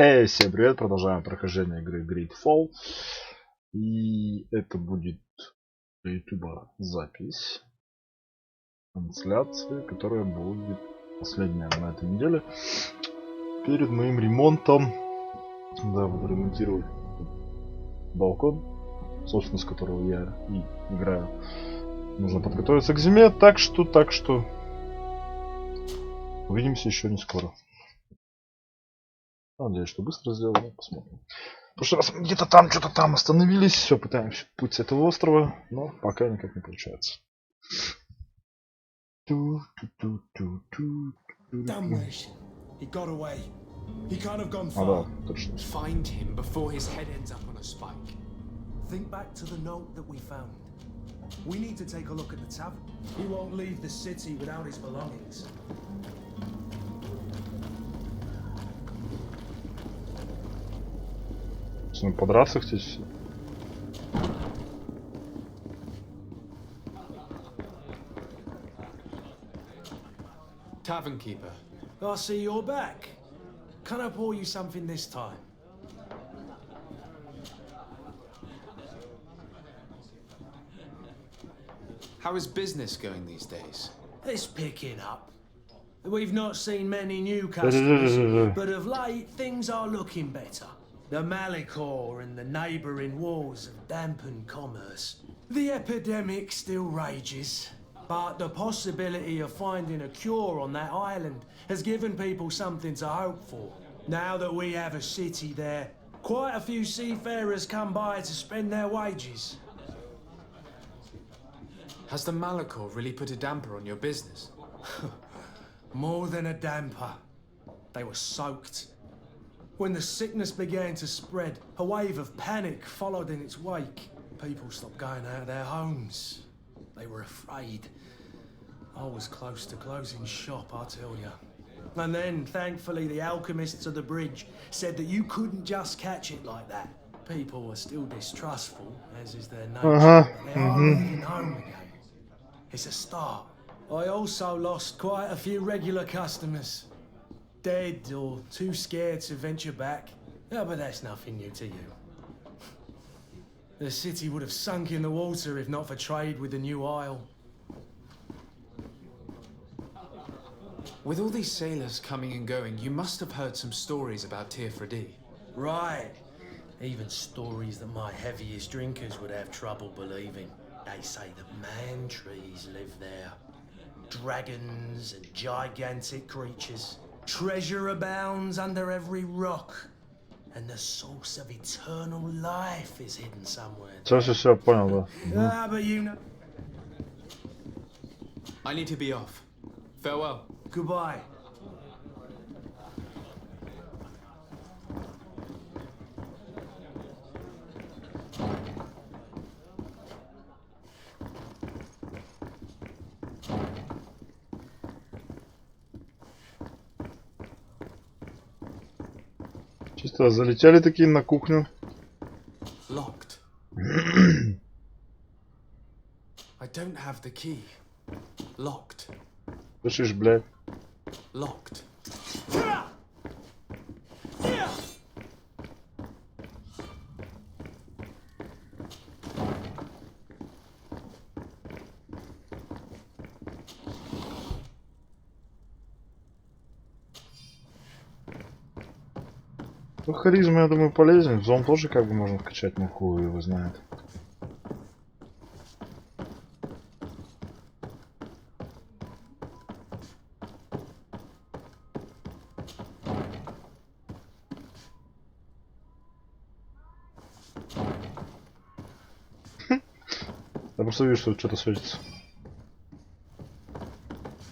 Hey, всем привет, продолжаем прохождение игры GreedFall. И это будет для YouTube запись трансляции, которая будет последняя на этой неделе. Перед моим ремонтом, да, буду ремонтировать балкон, собственно, с которого я и играю. Нужно подготовиться к зиме, так что увидимся еще не скоро. Надеюсь, что быстро сделано. Посмотрим. В прошлый раз где-то там, что-то там остановились. Все, пытаемся путь с этого острова, но пока никак не получается. А, да, точно. Find him before his head ends up on a spike. Think back to the note that we found. We need to take a look at the tavern. He won't leave the city without his belongings. Ну, подраться хотите? Tavern keeper. I see you're back. Can I pour you something this time? How is business going these days? It's picking up. We've not seen many new customers, but of late things are looking better. The Malicor and the neighbouring wars have dampened commerce. The epidemic still rages, but the possibility of finding a cure on that island has given people something to hope for. Now that we have a city there, quite a few seafarers come by to spend their wages. Has the Malicor really put a damper on your business? More than a damper. They were soaked. When the sickness began to spread, a wave of panic followed in its wake. People stopped going out of their homes. They were afraid. I was close to closing shop, I tell you. And then, thankfully, the alchemists of the bridge said that you couldn't just catch it like that. People were still distrustful, as is their nature, but they are leaving home again. It's a start. I also lost quite a few regular customers. Dead or too scared to venture back. Yeah, but that's nothing new to you. The city would have sunk in the water if not for trade with the new isle. With all these sailors coming and going, you must have heard some stories about Tirfredi. Right. Even stories that my heaviest drinkers would have trouble believing. They say that man trees live there. Dragons and gigantic creatures. Treasure abounds under every rock. And the source of eternal life is hidden somewhere. Все, понял, да. But you know. I need to be off. Farewell. Goodbye. Чисто залетели такие на кухню. Locked. I don't have the key. Locked. Слышишь, блядь? Locked. Ну, харизма, я думаю, полезен. Зон тоже как бы можно вкачать, но хуй его знает. Я просто вижу, что что-то светится.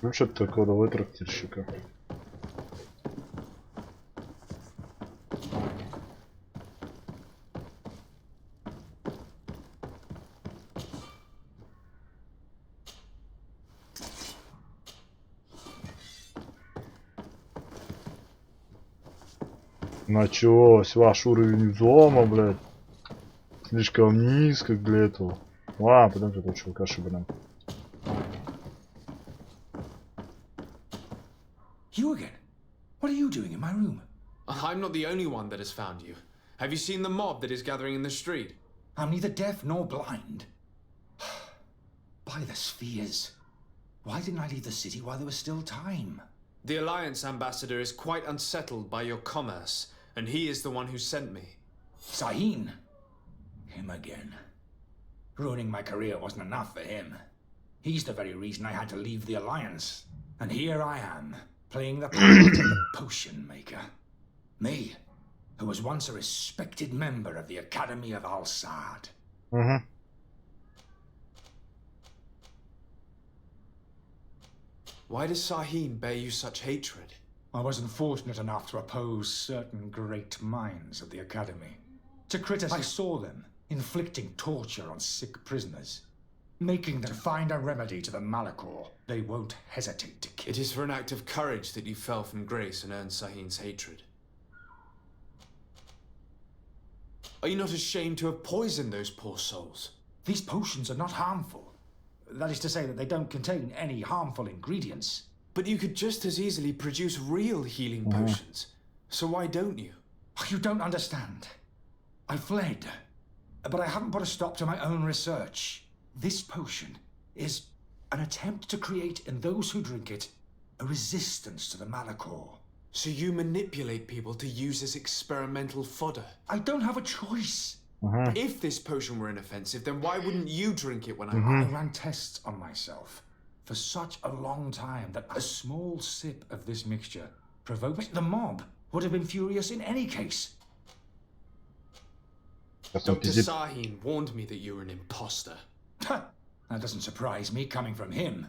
Ну, что-то кладовой трактирщика. Началось, ваш уровень взлома, блядь. Слишком низко для этого. Ладно, пойдемте этого чувака шибанем. You again? What are you doing in my room? I'm I'm not the only one that has found you. Have you seen the mob that is gathering in the street? I'm neither deaf nor blind. By the spheres. Why didn't I leave the city while there was still time? The Alliance ambassador is quite unsettled by your commerce, and he is the one who sent me. Sahin. Him again. Ruining my career wasn't enough for him. He's the very reason I had to leave the Alliance. And here I am, playing the part of the potion maker. Me, who was once a respected member of the Academy of Al-Sad. Why does Sahin bear you such hatred? I wasn't fortunate enough to oppose certain great minds of the Academy. To criticize, I saw them inflicting torture on sick prisoners, making them find a remedy to the Malachor they won't hesitate to kill. It is for an act of courage that you fell from grace and earned Sahin's hatred. Are you not ashamed to have poisoned those poor souls? These potions are not harmful. That is to say that they don't contain any harmful ingredients. But you could just as easily produce real healing potions. So why don't you? You don't understand. I fled, but I haven't put a stop to my own research. This potion is an attempt to create in those who drink it a resistance to the Malachor. So you manipulate people to use as experimental fodder? I don't have a choice. If this potion were inoffensive, then why wouldn't you drink it when I ran tests on myself for such a long time that a small sip of this mixture provoked the mob. Would have been furious in any case. Dr. Sahin warned me that you were an imposter. That doesn't surprise me coming from him.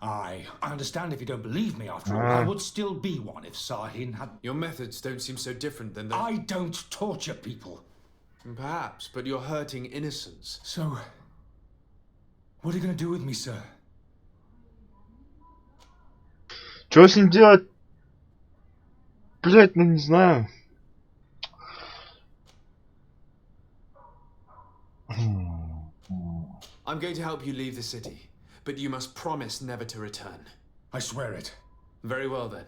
I understand if you don't believe me after all. I would still be one if Sahin had... Your methods don't seem so different than the... I don't torture people. Perhaps, but you're hurting innocents. So, what are you going to do with me, sir? Что с ним делать? Блять, ну не знаю. I'm going to help you leave the city, but you must promise never to return. I swear it. Very well then.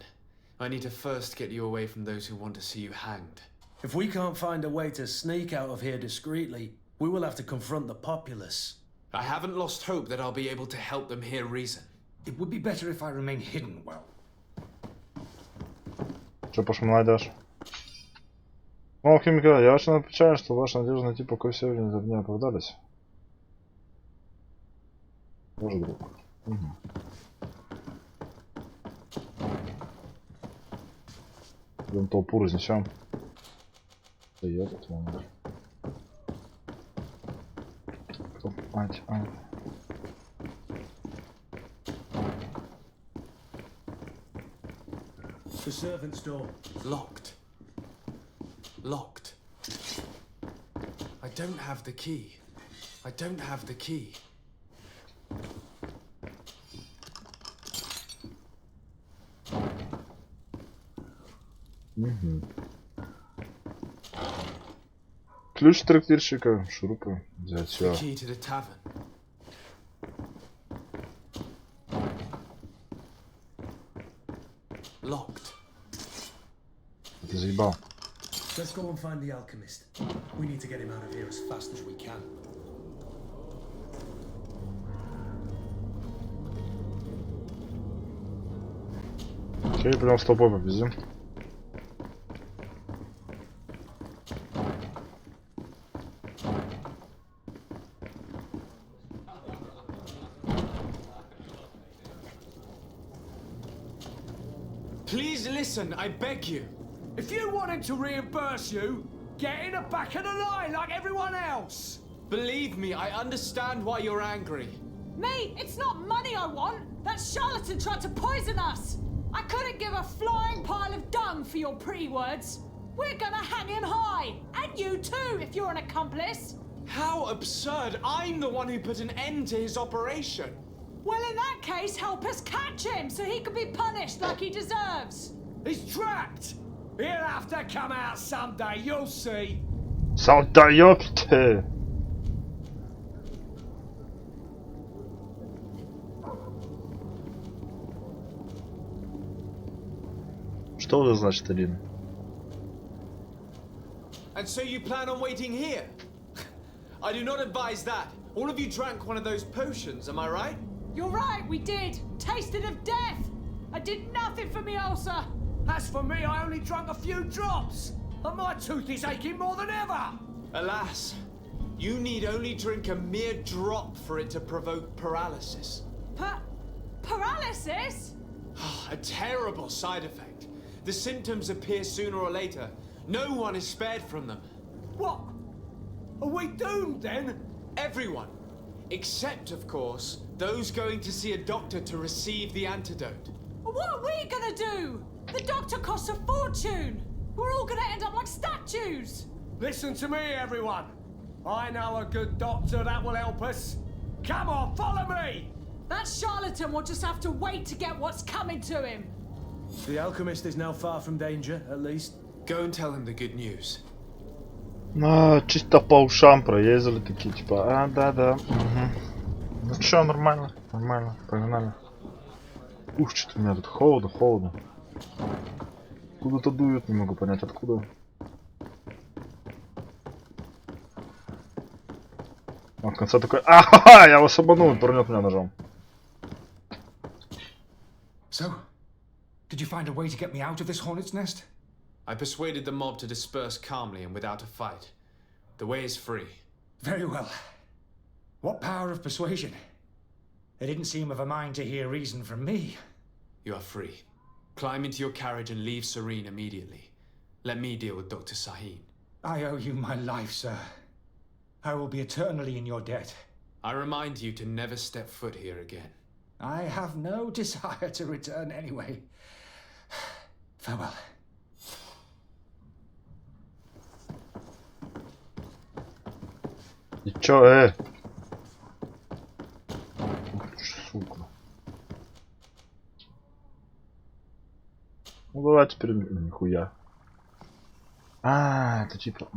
I need to first get you away from those who want to see you hanged. If we can't find a way to sneak out of here discreetly, we will have to confront the populace. I haven't lost hope that I'll be able to help them hear reason. It would be better if I remain hidden well. Что пошмаляешь? О, химика, я очень отвечаю, что ваши надежды найти покой сегодня за меня оправдались. Боже друг. Идем толпу разнесем. Да я тут вон. Кто мать, The servant's door. Locked. Locked. I don't have the key. I don't have the key. Ключ трактирщика, шурупы взять, The все. key to the tavern. Locked. Ты заебал. Let's go and find the alchemist. We need to get him out of here as fast as we can. Окей, прям с толпой победим. Please listen, I beg you. If you want him to reimburse you, get in the back of the line like everyone else. Believe me, I understand why you're angry. Me, it's not money I want. That charlatan tried to poison us. I couldn't give a flying pile of dung for your pretty words. We're gonna hang him high. And you too, if you're an accomplice. How absurd! I'm the one who put an end to his operation. Well, in that case, help us catch him so he can be punished like he deserves. He's trapped. He'll have to come out someday, you'll see. Салта ёпты! Что это значит, Алина? And so you plan on waiting here? I do not advise that. All of you drank one of those potions, am I right? You're right, we did. Tasted of death. I did nothing for me ulcer. As for me, I only drank a few drops, and my tooth is aching more than ever. Alas, you need only drink a mere drop for it to provoke paralysis. Paralysis? A terrible side effect. The symptoms appear sooner or later. No one is spared from them. What? Are we doomed then? Everyone. Except, of course, those going to see a doctor to receive the antidote. What are we gonna do? The doctor costs a fortune. We're all gonna end up like statues. Listen to me, everyone. I know a good doctor that will help us. Come on, follow me! That charlatan will just have to wait to get what's coming to him. The alchemist is now far from danger, at least. Go and tell him the good news. Чисто по ушам проездили такие, типа, да. Угу. Ну чё, нормально, погнали. Ух, что-то у меня тут холодно. Куда-то дует, не могу понять откуда. А в конце такой, ахаха, я вас обманул, турнет меня ножом. So, did you find a way to get me out of this hornet's nest? I persuaded the mob to disperse calmly and without a fight. The way is free. Very well. What power of persuasion? They didn't seem of a mind to hear reason from me. You are free. Climb into your carriage and leave Serene immediately. Let me deal with Dr. Sahin. I owe you my life, sir. I will be eternally in your debt. I remind you to never step foot here again. I have no desire to return anyway. Farewell. И чё, сука. Ну давай теперь, нихуя. Это типа...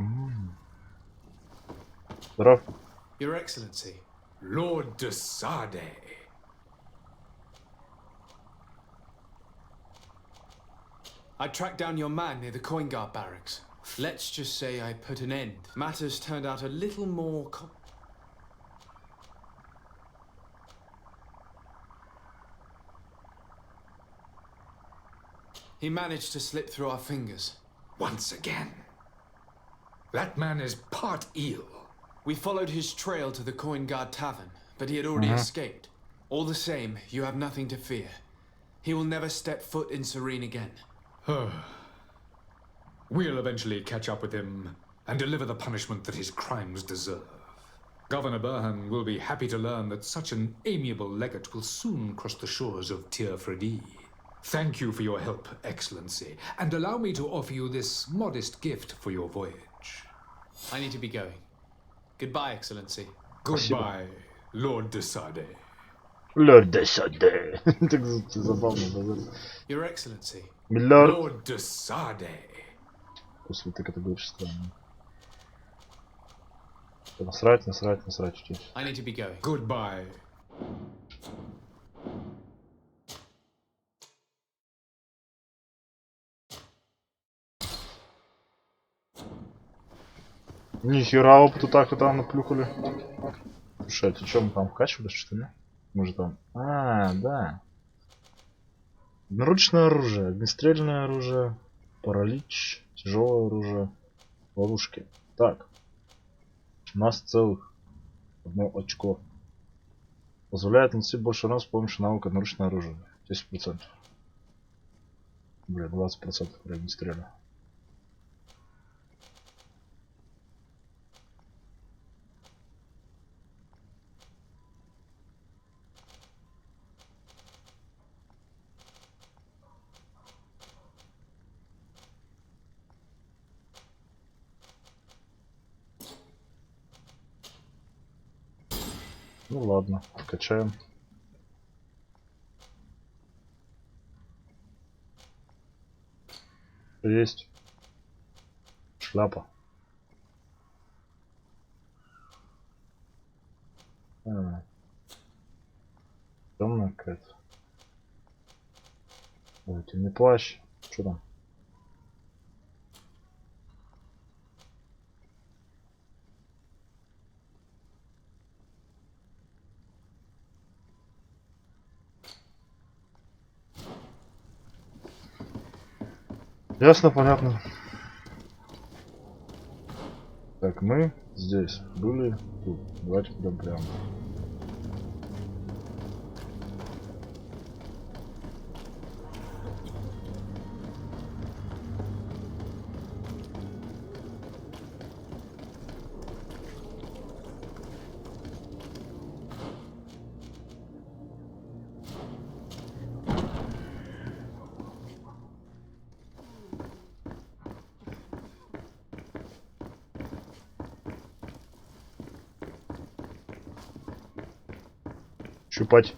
Здоров. Your Excellency. Lord de Sade. I tracked down your man near the coin guard barracks. Let's just say I put an end. Matters turned out a little more He managed to slip through our fingers. Once again. That man is part eel. We followed his trail to the coin guard tavern, but he had already escaped. All the same, you have nothing to fear. He will never step foot in Serene again. We'll eventually catch up with him and deliver the punishment that his crimes deserve. Governor Burhan will be happy to learn that such an amiable legate will soon cross the shores of Tir-Fredi. Thank you for your help, Excellency, and allow me to offer you this modest gift for your voyage. I need to be going. Goodbye, Excellency. Goodbye, Lord de Sade. Lord de Sade. Так забавно. Your Excellency. Миллиард. Lord de Sade. После так это говоришь странно. Насрать, учись. I need to be going. Goodbye. Нихера опыту так и там наплюхали. Слушай, а что мы там вкачивали, что ли? Мы же там... да. Одноручное оружие, огнестрельное оружие, паралич, тяжелое оружие, ловушки. Так. У нас целых 1 очко. Позволяет наносить больше урона с помощью навыка одноручное оружие. 10%. Блин, 20% при огнестреле. Ну ладно, качаем. Есть. Шляпа. Темная какая-то. Ой, темный плащ. Что там? Ясно, понятно. Так, мы здесь были. Тут. Давайте пойдем прямо. Щупать.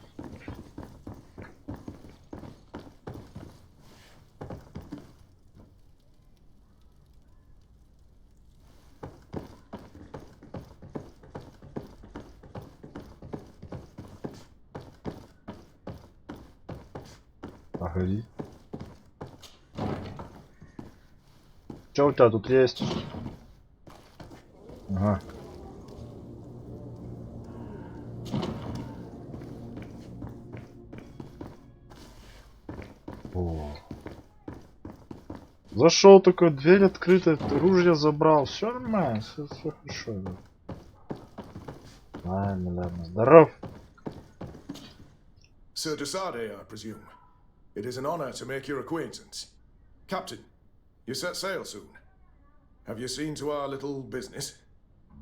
Погоди. Что у тебя тут есть? Ага. О. Зашел такой, дверь открыта, ружье забрал. Все нормально, все хорошо. Да. Ладно, здоров. Sir Desade, I presume. It is an honor to make your acquaintance. Captain, you set sail soon. Have you seen to our little business?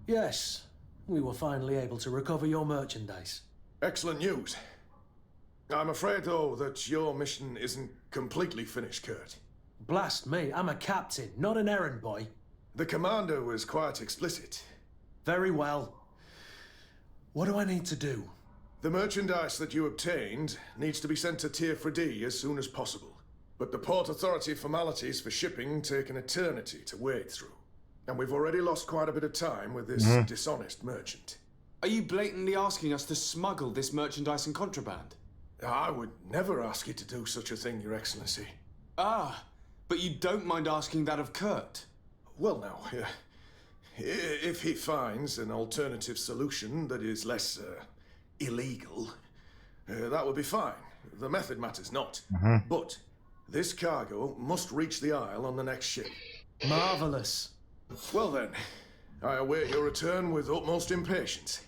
Yes, we were finally able to recover your merchandise. Excellent news. I'm afraid, though, that your mission isn't completely finished, Kurt. Blast me, I'm a captain, not an errand boy. The commander was quite explicit. Very well. What do I need to do? The merchandise that you obtained needs to be sent to Tier 4D as soon as possible. But the Port Authority formalities for shipping take an eternity to wade through. And we've already lost quite a bit of time with this dishonest merchant. Are you blatantly asking us to smuggle this merchandise and contraband? I would never ask you to do such a thing, Your Excellency. Ah, but you don't mind asking that of Kurt? Well, now, if he finds an alternative solution that is less illegal, that would be fine. The method matters not. But this cargo must reach the Isle on the next ship. Marvelous. Well then, I await your return with utmost impatience.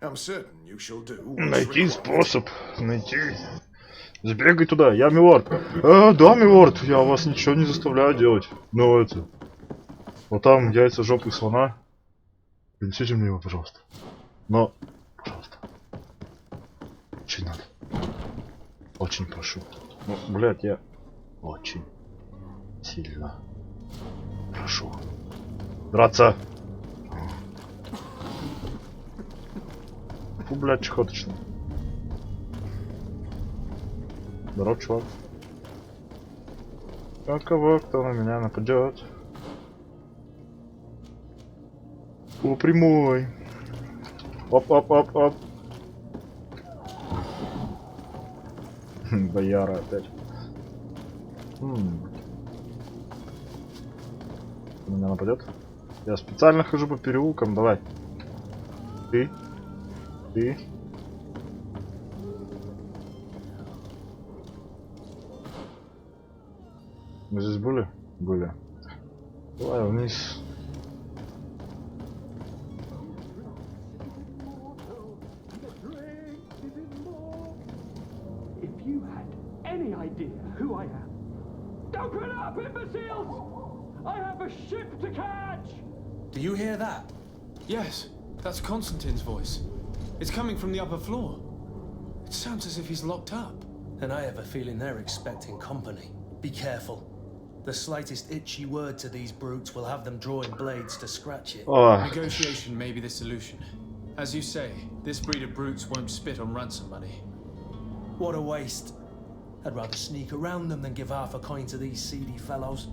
I'm certain you shall do what's Найти required. способ. Найти. Сбегай туда. Я милорд. Да, милорд. Я вас ничего не заставляю делать. Но это... Вот там яйца жопы слона. Принесите мне его, пожалуйста. Но... Пожалуйста. Очень надо. Очень прошу. Ну, блядь, я... Очень сильно прошу. Драться. Фу, блядь, чехоточно. Здоров, чувак. А кого, кто на меня нападет? О, прямой. Оп. Бояра опять. На меня нападет? Я специально хожу по переулкам, давай. Ты. Мы здесь были? Были. Давай вниз. If you had any idea who I am. Open up, imbeciles! I have a ship to catch! Do you hear that? Yes, that's Constantine's voice. It's coming from the upper floor. It sounds as if he's locked up. And I have a feeling they're expecting company. Be careful. The slightest itchy word to these brutes will have them drawing blades to scratch it. Negotiation may be the solution. As you say, this breed of brutes won't spit on ransom money. What a waste. I'd rather sneak around them than give half a coin to these seedy fellows.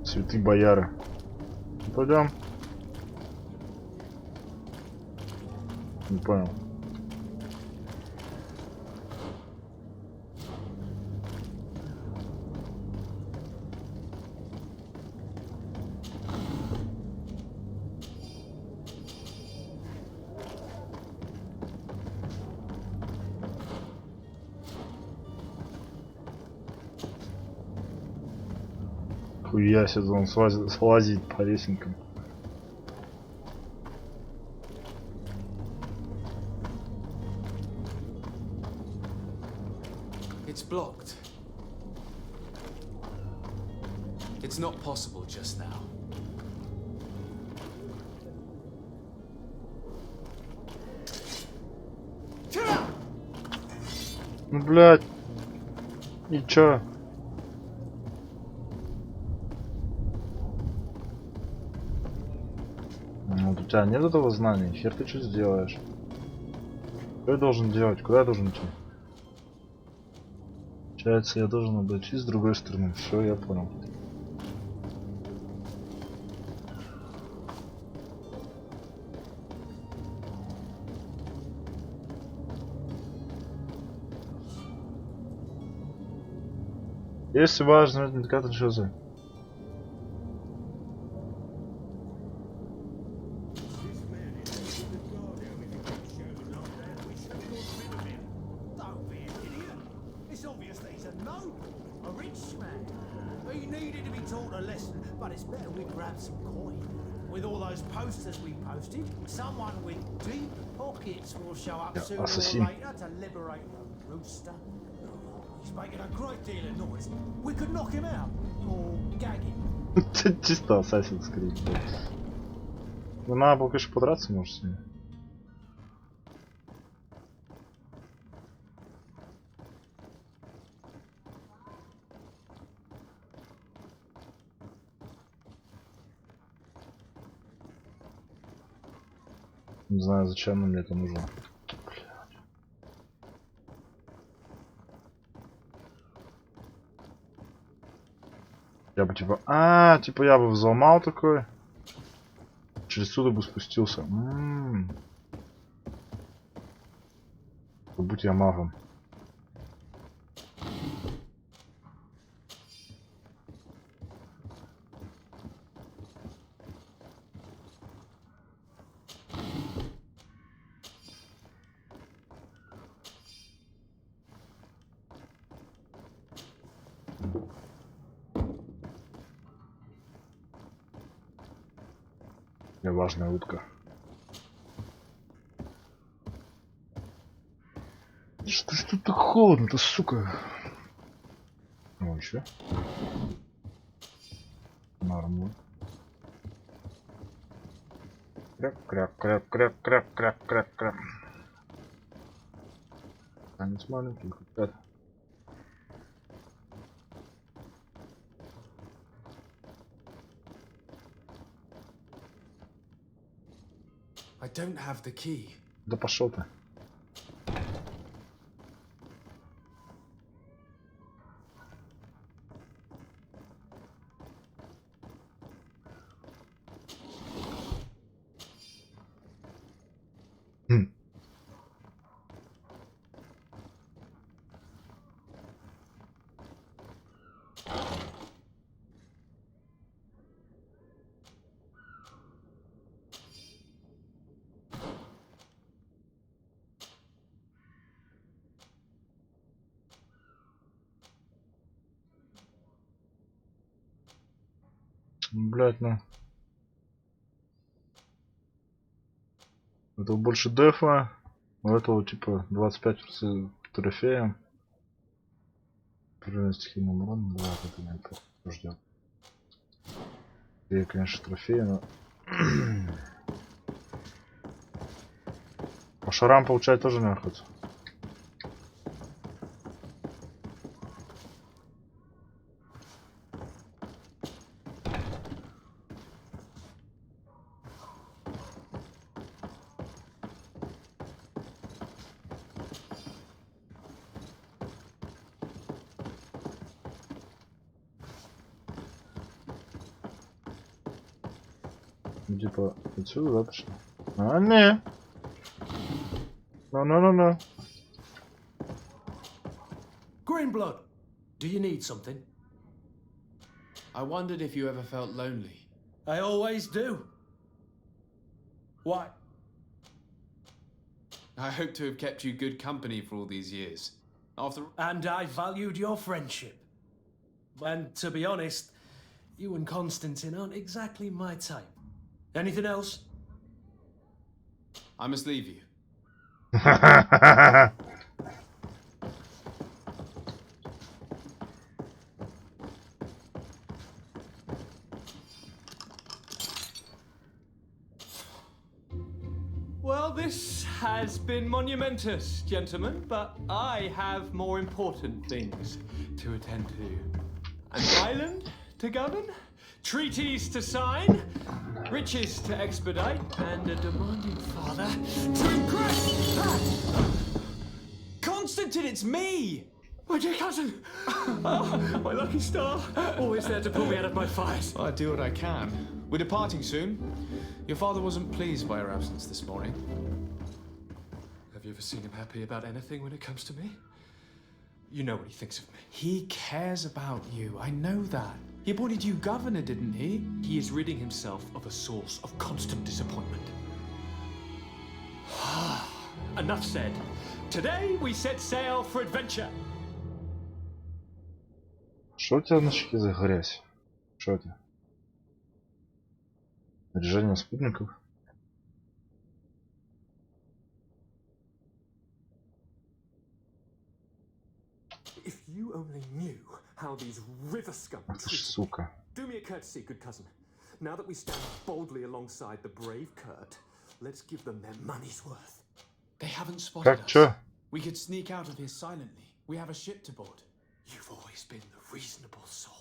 Святые бояры. Пойдем. Не понял. Хуя себе, он слазит по лесенкам. It's blocked. It's not possible just now. Ну, блядь. И чё? Ну, вот у тебя нет этого знания, хер ты что сделаешь? Что я должен делать? Куда я должен идти? Получается, я должен обойти с другой стороны. Все, я понял. Если важно, индикатор ЖЗ. Someone with deep pockets will show up sooner Assassin. or later to liberate the rooster. He's making a great deal of noise. We could knock him out or gag him. Чисто Assassin's Creed. Ну, надо было, конечно, подраться, может, с ним. Не знаю, зачем мне это нужно. Я бы типа... типа я бы взломал такой. Через сюда бы спустился. Как будто я магом. Важная утка. Что ж тут так холодно-то, сука? Ну еще. Нормально. Кряк. Танец маленький, ребят. I don't have the key. Да пошел ты. Блять, ну. Этого больше дефа. У этого типа 25 трофея. Прерывание стихийным уроном. Да, это меня ждет. И, конечно, трофеи, но... По шарам получать тоже не охота. Типа отсюда, да, пошли? Не. No. Greenblood, do you need something? I wondered if you ever felt lonely. I always do. Why? I hope to have kept you good company for all these years. And I valued your friendship. And to be honest, You and Constantine aren't exactly my type. Anything else? I must leave you. Well, this has been monumentous, gentlemen, but I have more important things to attend to. An island to govern, treaties to sign, riches to expedite, and a demanding father to impress. Constantine, it's me! My dear cousin! Oh, my lucky star! Always there to pull me out of my fires. I do what I can. We're departing soon. Your father wasn't pleased by our absence this morning. Have you ever seen him happy about anything when it comes to me? You know what he thinks of me. He cares about you, I know that. He appointed you governor, didn't he? He is ridding himself of a source of constant disappointment. Enough said. Today we set sail for adventure. Что у тебя на щеке за грязь? Что это? Снаряжение спутников? If you only knew how these river scum treat me. Сука. Do me a courtesy, good cousin. Now that we stand boldly alongside the brave Kurt, let's give them their money's worth. They haven't spotted Как, us. чё? We could sneak out of here silently. We have a ship to board. You've always been the reasonable soul.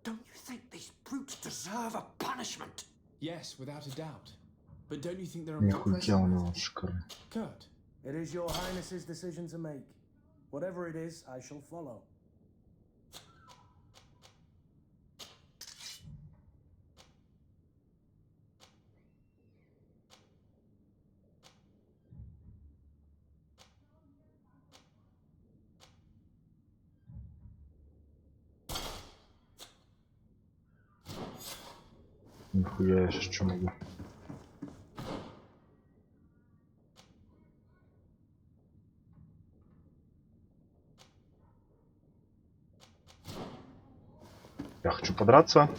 Don't you think these brutes deserve a punishment? Yes, without a doubt. But don't you think they're a bit Нихуя у него шикарно. Kurt, It is your highness's decision to make. Whatever it is, I shall follow. Нихуя я сейчас что могу. Я хочу подраться.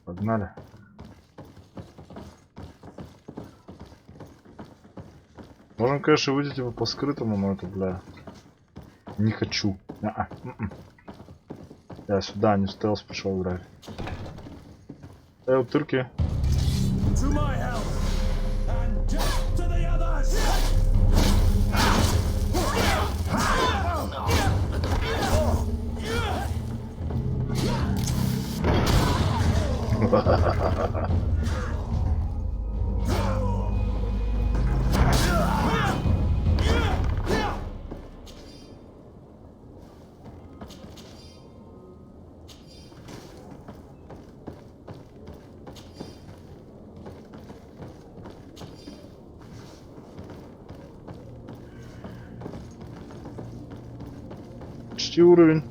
Погнали. Можем, конечно, выйти типа по скрытому, но это, бля, не хочу. Я сюда не стелс пришел играть. Утырки. To my help, and death to the others! Почти уровень.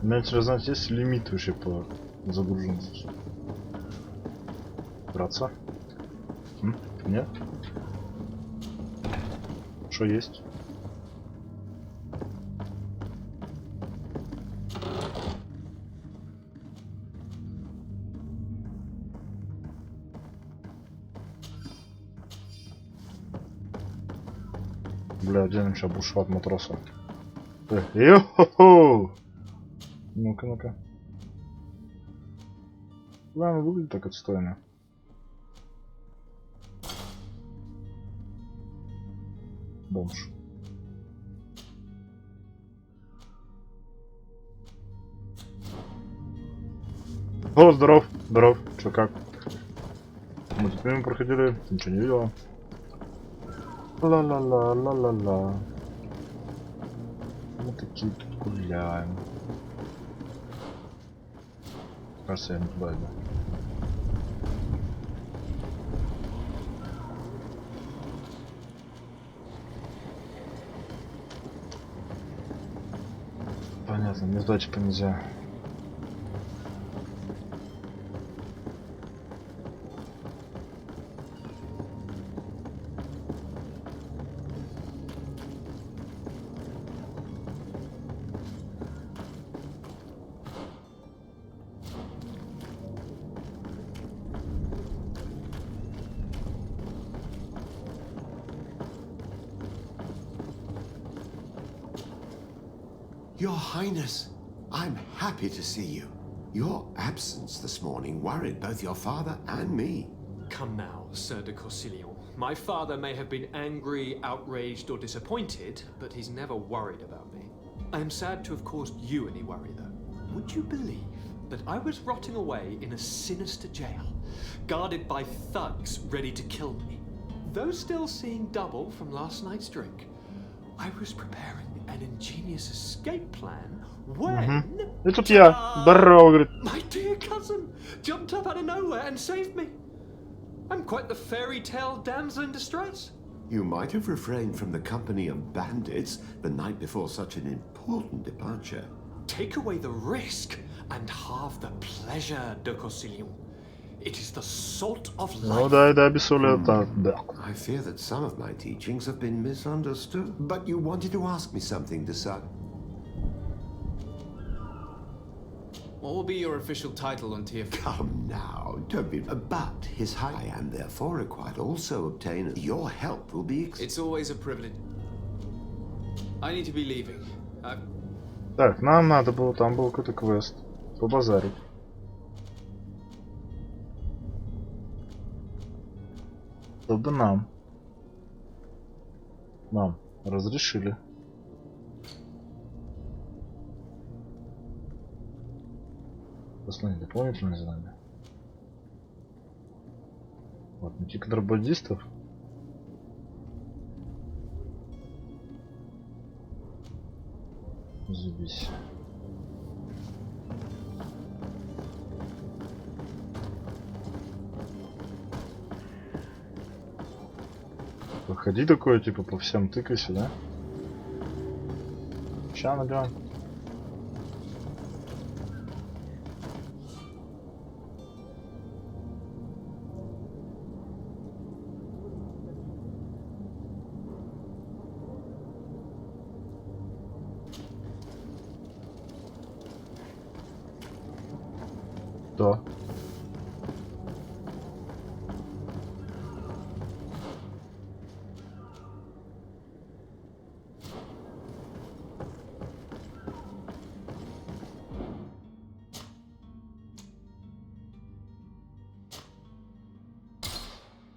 У меня интересно знать, есть лимит вообще по загруженности. Браться? Нет? Что есть? бля, делаем сейчас бушу от матроса. Йо-хо-хо! Ну-ка, ну-ка. Ладно, выглядит так отстойно. Бомж. О, здоров, здоров. Чё, как? Мы тут мимо проходили, ты ничего не видела? Ла-ла-ла-ла-ла-ла. Мы такие тут гуляем. Кажется, я не туда иду. Понятно, мне сдачи нельзя. Your Highness, I'm happy to see you. Your absence this morning worried both your father and me. Come now, Sir de Corsilion. My father may have been angry, outraged, or disappointed, but he's never worried about me. I am sad to have caused you any worry, though. Would you believe that I was rotting away in a sinister jail, guarded by thugs ready to kill me? Though still seeing double from last night's drink, I was preparing an ingenious escape plan when... И тут я, здорово, говорит. My dear cousin jumped up out of nowhere and saved me. I'm quite the fairy tale damsel in distress. You might have refrained from the company of bandits the night before such an important departure. Take away the risk and halve the pleasure, de Corsilion. It is the salt of life. Ну да, без соли это да. I fear that some of my teachings have been misunderstood. But you wanted to ask me something, Desart. What will be your official title on Tier 4? Come now, don't be... But His High, and therefore required also obtain... Your help will be... It's always a privilege. I need to be leaving. Так, нам надо было, там был какой-то квест. Побазарить. Чтобы нам разрешили. Посмотри, дополнительное задание. Вот, найти контрабандистов. Запись. Выходи такое, типа, по всем тыкайся, да? Ща найдем. Да.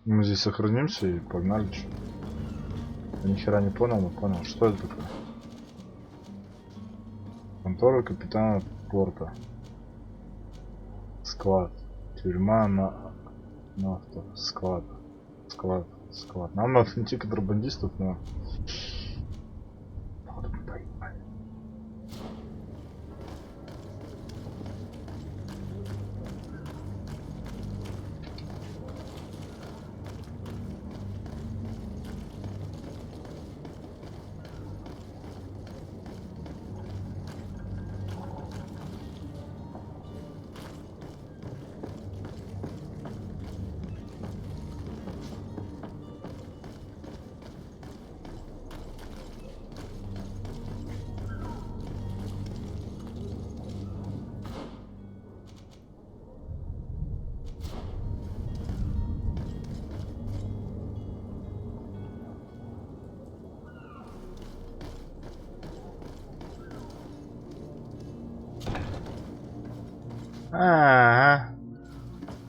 Мы здесь сохранимся и погнали. Я ни хера не понял, но понял. Что это такое? Контора капитана порта. Склад. Тюрьма на авто. Склад. Нам надо найти контрабандистов, но...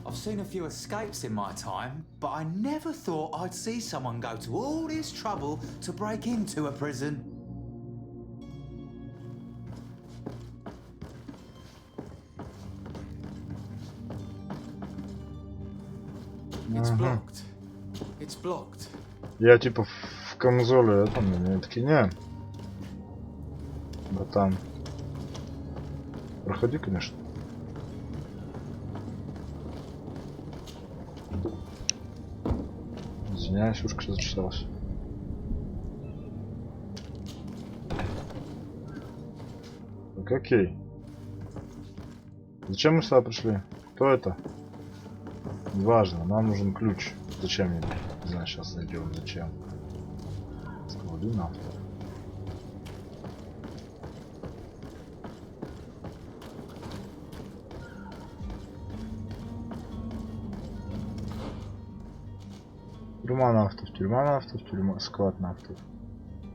I've seen a few escapes in my time, but I never thought I'd see someone go to all this trouble to break into a prison. It's blocked. It's blocked. Я типа в камзоле этом, они такие, не. Братан. Проходи, конечно. Извиняюсь, ушко зачесалось. Так, окей. Зачем мы сюда пришли? Кто это? Неважно, нам нужен ключ. Зачем я? Не знаю, сейчас найдем. Зачем? Склады нафта. Тюрьма нафтов, тюрьма нафтов, тюрьма, склад нафтов.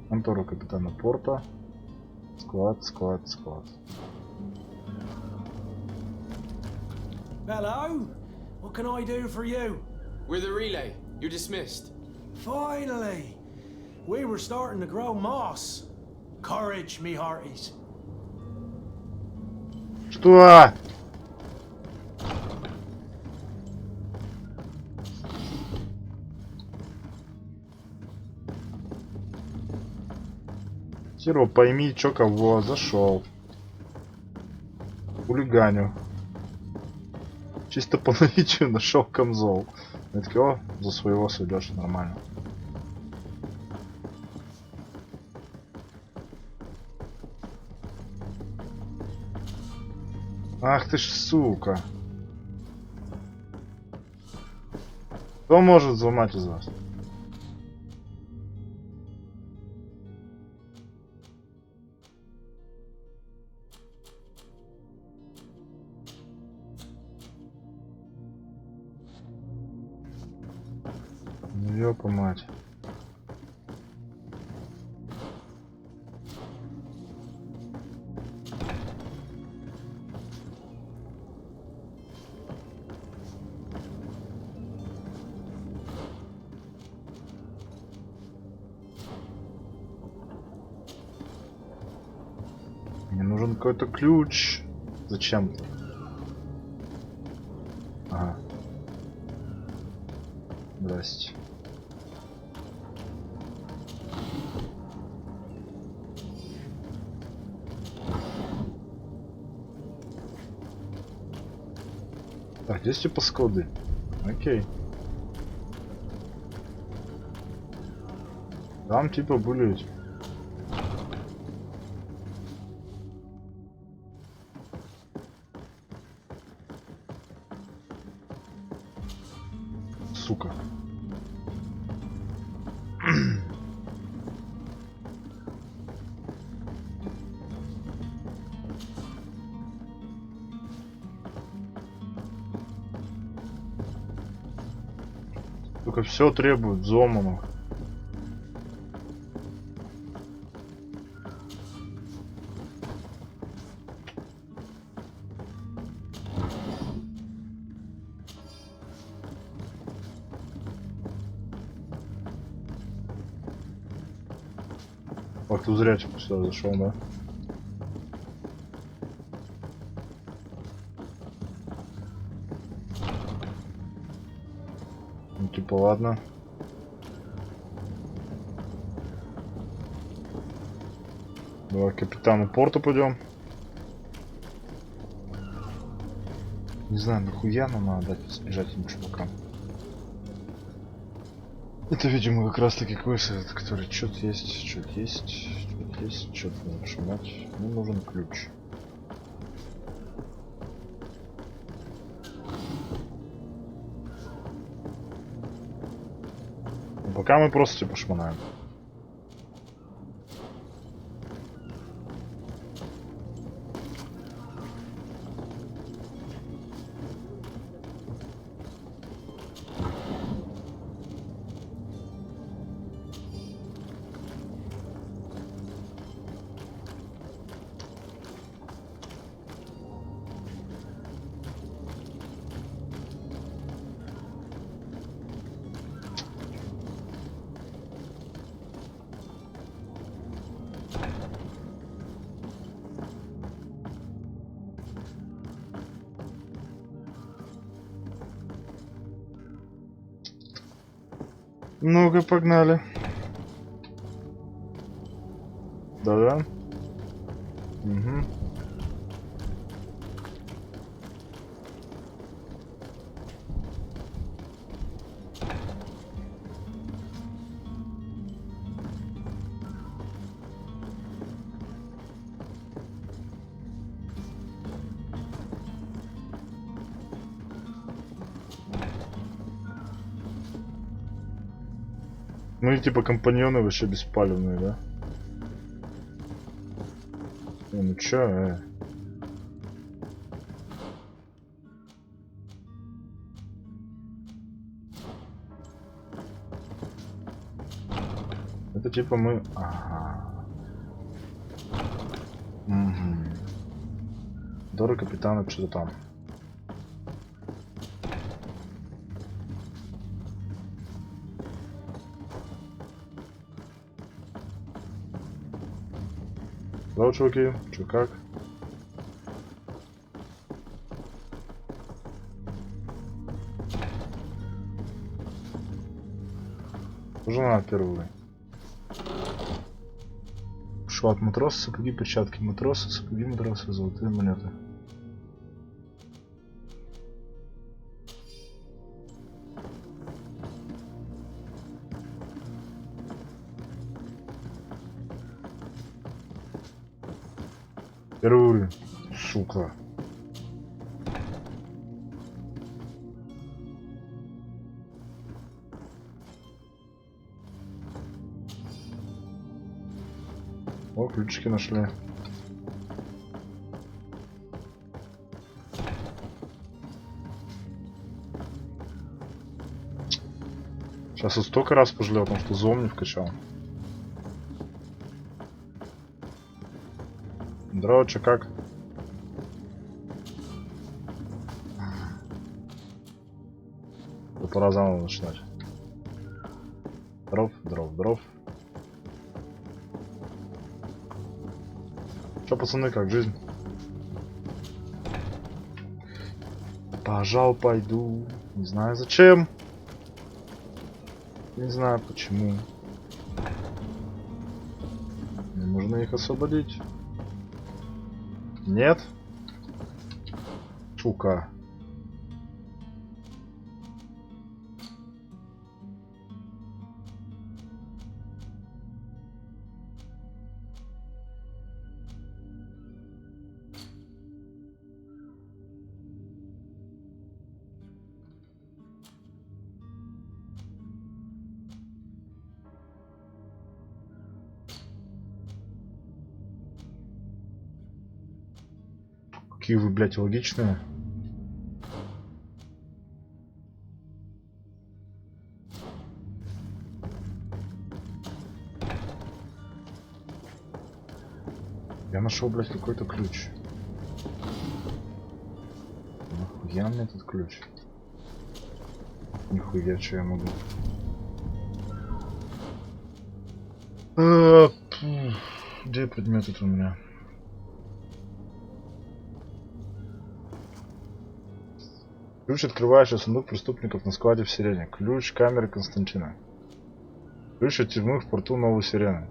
Контора капитана порта. Склад, склад, склад. Hello? What can I do for you? We're the relay. You're dismissed. Finally! We were starting to grow moss. Courage, me hearties. Что? Херо, пойми, чё кого, зашел. Хулиганю. Чисто по наитию нашел камзол. Я такой, о, за своего сойдешь, нормально. Ах ты ж сука. Кто может взломать из вас? Ёпа мать. Мне нужен какой-то ключ. Зачем-то. Ага. Здрасте. Так, здесь типа склады. Окей. Там типа были эти. Сука. Только все требует взломанных. Ох, ты зря типа сюда зашел, да? Ну типа ладно. Давай к капитану порта пойдем. Не знаю, нахуя нам надо дать сбежать этим чувакам. Это, видимо, как раз таки квест, который что-то есть, что-то есть, что-то есть, что-то надо шумать. Мне нужен ключ. Но пока мы просто типа шмонаем. Ну-ка, погнали. Да-да. Угу. Ну и типа компаньоны вообще беспалевные, да? Ну чё, Это типа мы... Ага. Угу. Дора капитана что-то там. Да, чуваки, чё как? Уже надо первый. Шват матроса, сапоги, перчатки матроса, сапоги матроса, золотые монеты. Первый уровень. Сука. О, ключики нашли. Сейчас я столько раз пожалел, потому что зом не вкачал. Здорово, чё как? Пора заново начинать. Здоров, здоров, здоров. Чё, пацаны, как жизнь? Пожал, пойду. Не знаю зачем. Не знаю почему. Мне нужно их освободить. Нет? Сука. Какие вы, блядь, логичные. Я нашел, блядь, какой-то ключ. Нахуя мне этот ключ? Нихуя, что я могу. Где предмет это у меня? Ключ, открывающий сундук преступников на складе в Сирене. Ключ камеры Константина. Ключ от тюрьмы в порту Новой Сирены.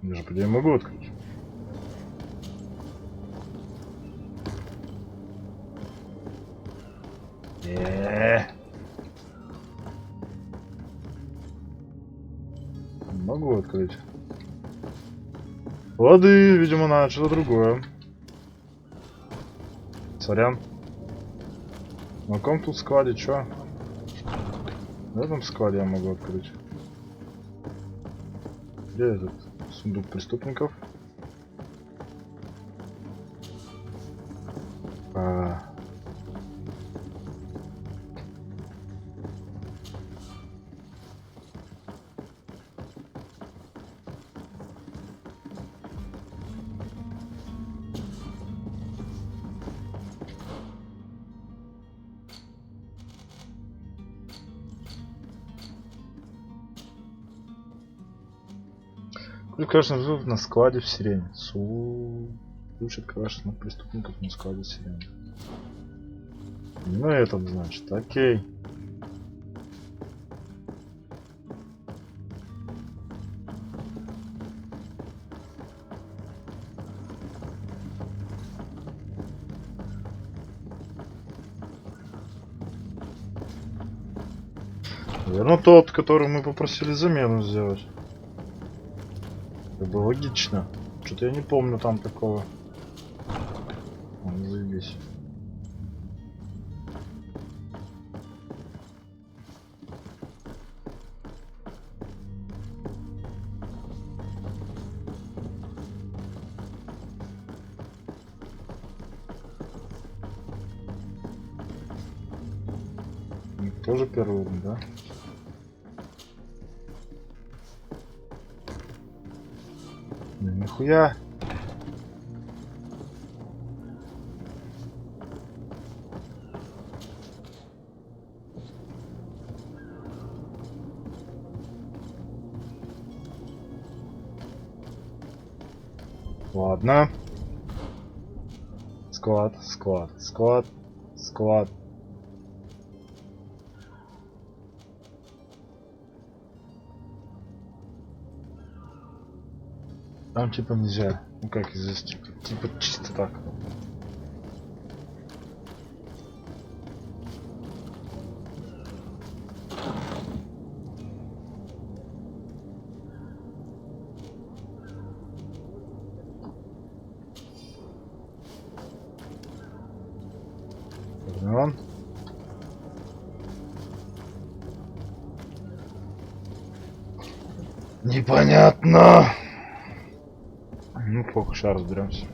Я же, по идее, могу открыть. Могу открыть. Лады, видимо, надо что-то другое. Сорян. На каком тут складе, чё? В этом складе я могу открыть. Где этот сундук преступников? Конечно, живут на складе в Сирене. Учат квашеных преступников на складе в Сирене. Ну этот, значит, окей. Наверное, тот, который мы попросили замену сделать. Это было логично. Что-то я не помню там такого. Заебись. Тоже первый уровень, да? Нихуя. Ладно. Склад. Там типа нельзя. Ну как здесь типа чисто так. Возьмем. Непонятно. Ну, пока сейчас разберемся.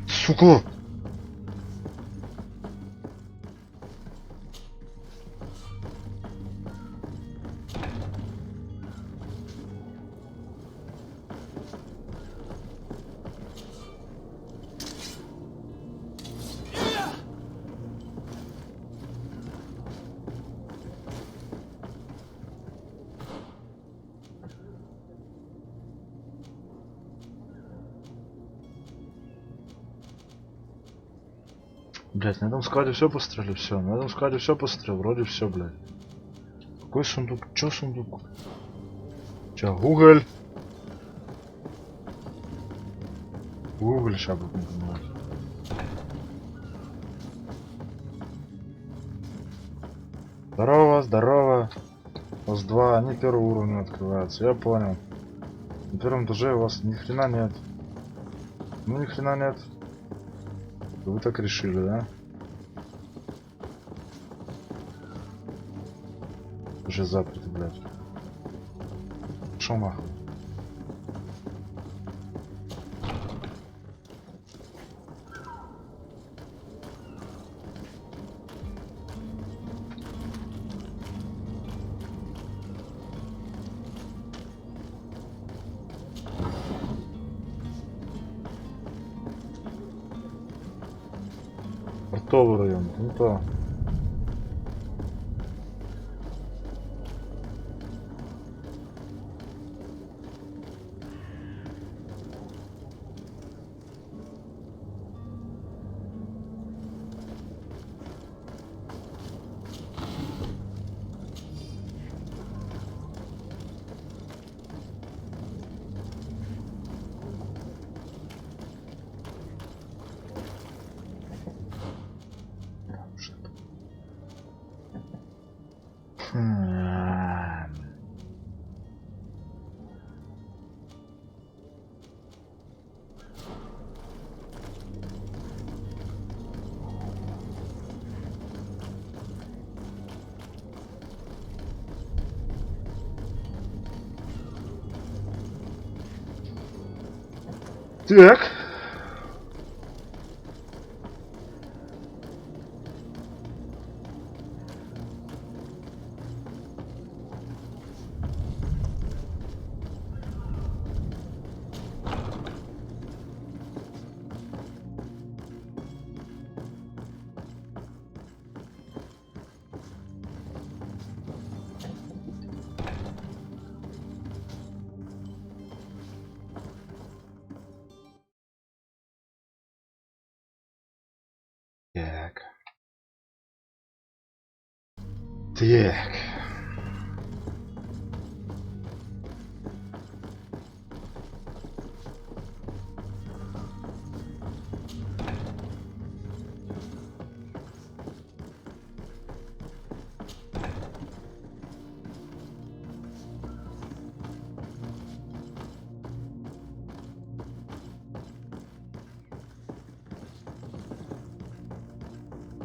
Сука! Блять, на этом складе все пострелили, все. На этом складе все пострелил, вроде все, блядь. Какой сундук? Чё сундук? Чё, Google? Google сейчас будет не понимать. Здорово, здорово. У вас два, они первого уровня открываются, я понял. На первом этаже у вас ни хрена нет. Ну ни хрена нет. Вы так решили, да? Уже заперто, блядь. Шо нахуй? Портовый район, ну то. Так. Так. Так.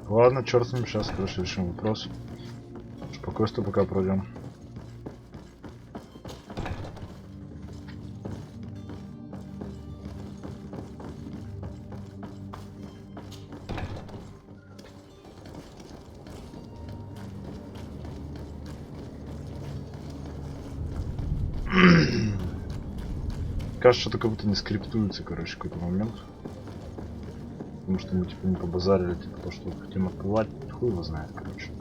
Ладно, черт с ним, сейчас, короче, решим вопрос. Спокойствие пока пройдем. Кажется, что-то как будто не скриптуется, короче, в какой-то момент. Потому что мы типа не побазарили, типа то, что хотим открывать, хуй его знает, короче.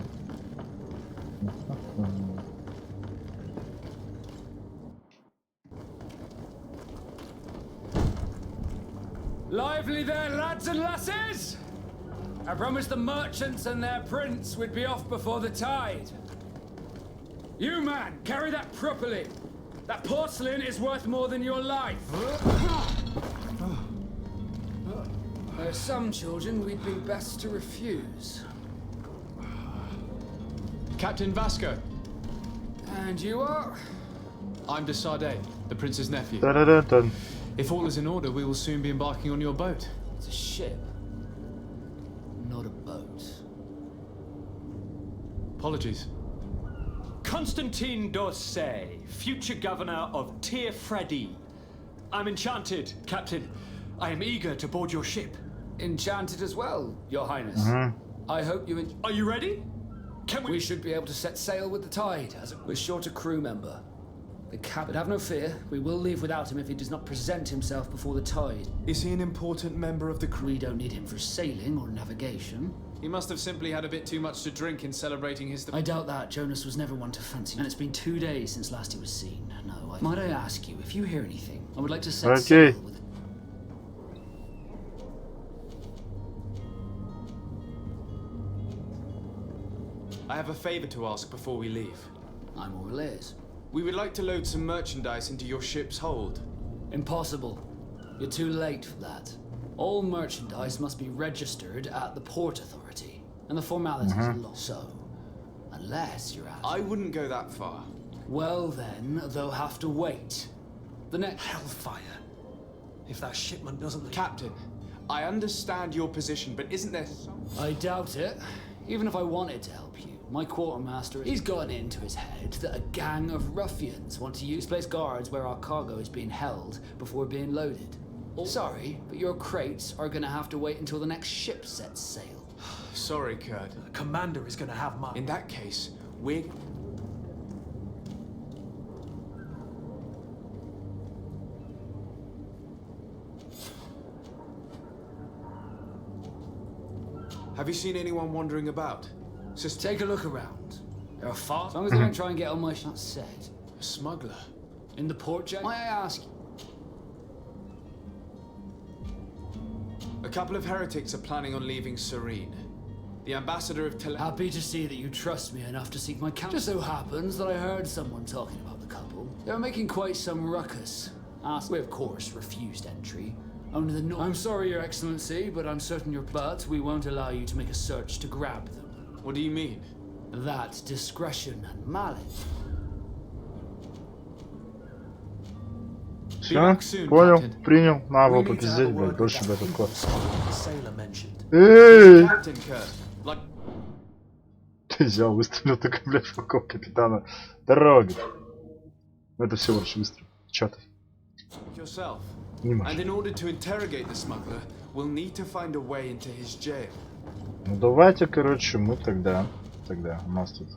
Lively there, lads and lasses! I promised the merchants and their prince we'd be off before the tide. You, man, carry that properly. That porcelain is worth more than your life. There are some children we'd be best to refuse. Captain Vasco. And you are? I'm de Sade, the prince's nephew. Dun. If all is in order, we will soon be embarking on your boat. It's a ship, not a boat. Apologies. Constantine d'Orsay, future governor of Tir Freddy. I'm enchanted, Captain. I am eager to board your ship. Enchanted as well, Your Highness. I hope you Are you ready? We should be able to set sail with the tide, as we're short a crew member. The captain, have no fear. We will leave without him if he does not present himself before the tide. Is he an important member of the crew? We don't need him for sailing or navigation. He must have simply had a bit too much to drink in celebrating his... I doubt that. Jonas was never one to fancy, and it's been 2 days since last he was seen. No, might I ask you, if you hear anything, I would like to set sail with... I have a favor to ask before we leave. I'm all ears. We would like to load some merchandise into your ship's hold. Impossible. You're too late for that. All merchandise must be registered at the Port Authority, and the formalities are long. So, unless you're asking... I wouldn't go that far. Well then, they'll have to wait. The next... Hellfire. If that shipment doesn't... Captain, I understand your position, but isn't there some... I doubt it. Even if I wanted to help you, my quartermaster, he's gotten into his head that a gang of ruffians want to place guards where our cargo is being held before being loaded. Sorry, but your crates are gonna have to wait until the next ship sets sail. Sorry, Kurt. The commander is gonna have mine. In that case, we're... Have you seen anyone wandering about? Just take a look around. There are far... As long as they don't try and get on my shot set. A smuggler? In the port, Jack? Might I ask you? A couple of heretics are planning on leaving Serene. The ambassador of Happy to see that you trust me enough to seek my counsel. Just so happens that I heard someone talking about the couple. They were making quite some ruckus. We, of course, refused entry. Only the I'm sorry, Your Excellency, but I'm certain we won't allow you to make a search to grab them. What do you mean? That's discretion and malice. Все, понял, принял. На, его попиздеть, блядь, дольше бы этот код. Эй! Ты взял, выстрелил только, блядь, в какого капитана. Дорога. Это всего лишь выстрел. Чё ты? Не можешь. Ну давайте, короче, мы тогда у нас тут,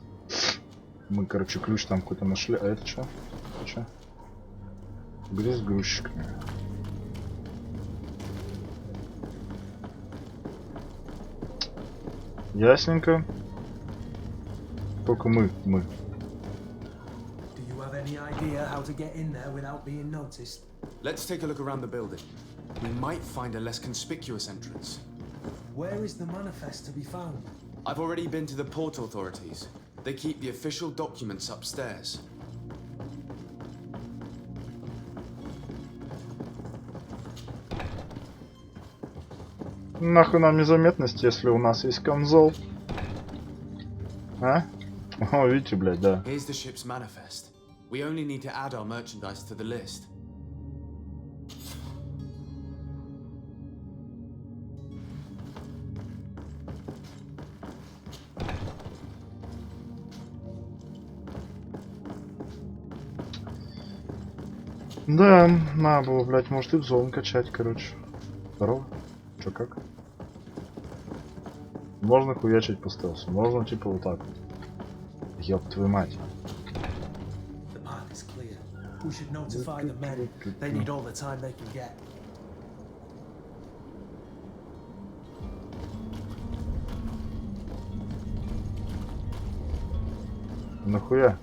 мы, короче, ключ там какой-то нашли, а это что? Это что? Бери с грузчиками. Ясненько. Только мы. Do you have any idea how to get in there without being noticed? Let's take a look around the building. We might find a less conspicuous entrance. Where is the manifest to be found? I've already been to the port authorities. They keep the official documents upstairs. Нахуй нам незаметность, если у нас есть камзол? А? О, видите, блядь, да. Here's the ship's manifest. We only need to add our merchandise to the list. Да, надо было, блядь, может и в зону качать, короче. Здорово. Чё, как? Можно хуячить по стелсу, можно типа вот так вот. Ёб твою мать. The path is clear. We should notify the men. They need all the time they can get. Нахуя?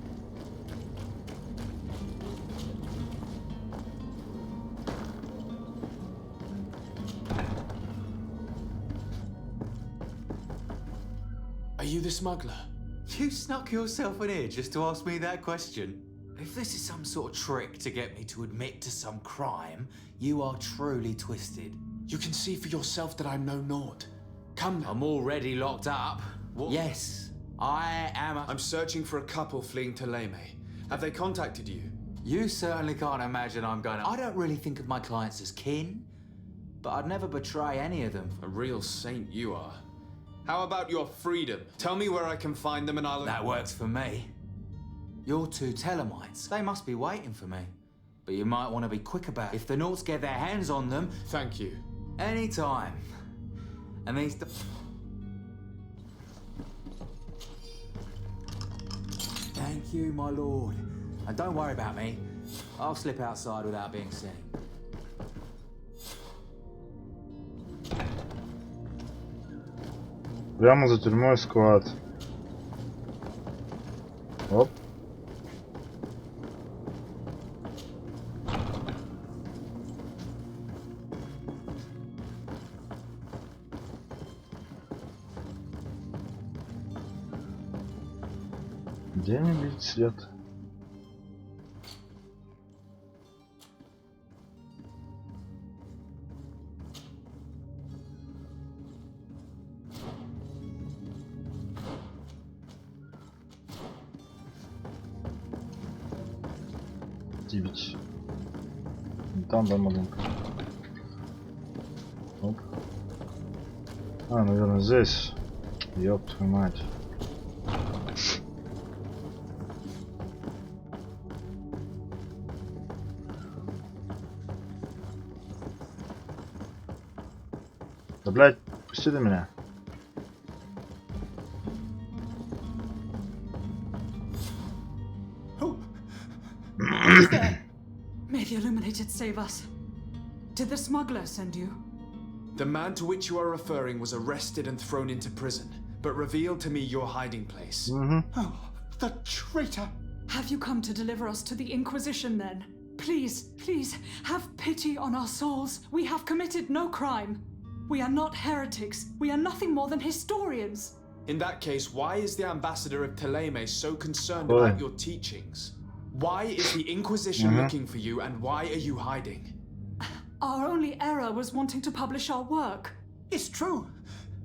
Are you the smuggler? You snuck yourself in here just to ask me that question? If this is some sort of trick to get me to admit to some crime, you are truly twisted. You can see for yourself that I'm no Nord. Come now. I'm already locked up. What? Yes, I am. I'm searching for a couple fleeing to Leme. Have they contacted you? You certainly can't imagine I'm going to... I don't really think of my clients as kin, but I'd never betray any of them. A real saint you are. How about your freedom? Tell me where I can find them and I'll... That works for me. Your two Telemites, they must be waiting for me. But you might want to be quick about it. If the Nauts get their hands on them... Thank you. Anytime. And these... Thank you, my lord. And don't worry about me. I'll slip outside without being seen. Прямо за тюрьмой склад. Оп. Где они, блядь, сидят? Девять. Там, да, маленько. Оп. А, наверное, здесь. Ёб твою мать. Да, блядь, пусти до меня. May the Illuminated save us. Did the smuggler send you? The man to which you are referring was arrested and thrown into prison, but revealed to me your hiding place. Oh, the traitor! Have you come to deliver us to the Inquisition then? Please, please, have pity on our souls. We have committed no crime. We are not heretics. We are nothing more than historians. In that case, why is the ambassador of Teleme so concerned about your teachings? Why is the Inquisition looking for you, and why are you hiding? Our only error was wanting to publish our work. It's true.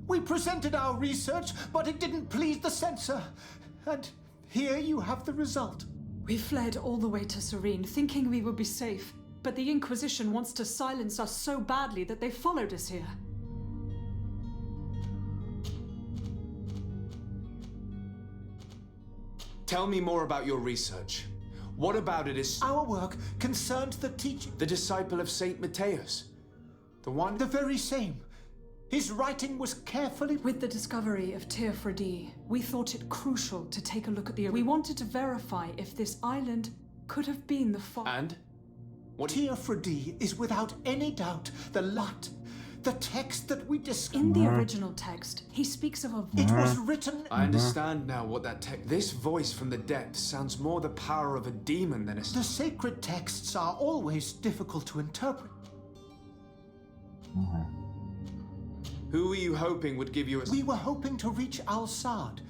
We presented our research, but it didn't please the censor. And here you have the result. We fled all the way to Serene, thinking we would be safe. But the Inquisition wants to silence us so badly that they followed us here. Tell me more about your research. What about it is... Our work concerned the teacher. The disciple of Saint Matthias. The one... The very same. His writing was carefully... With the discovery of Teofredi, we thought it crucial to take a look at the... We wanted to verify if this island could have been the And? What... Teofredi is without any doubt the lot. The text that we discovered... In the original text, he speaks of a... It was written... I understand now what that text... This voice from the depths sounds more the power of a demon than a... The sacred texts are always difficult to interpret. Who were you hoping would give you a... We were hoping to reach Al-Sad.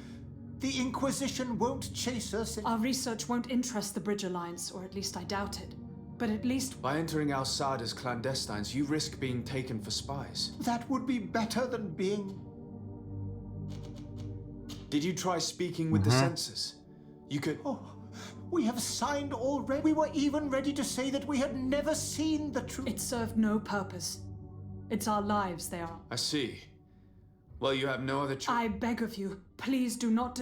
The Inquisition won't chase us... Our research won't interest the Bridge Alliance, or at least I doubt it. But at least... By entering Al-Sad as clandestines, you risk being taken for spies. That would be better than being... Did you try speaking with the censors? You could... Oh, we have signed already. We were even ready to say that we had never seen the truth. It served no purpose. It's our lives they are. I see. Well, you have no other choice. I beg of you, please do not...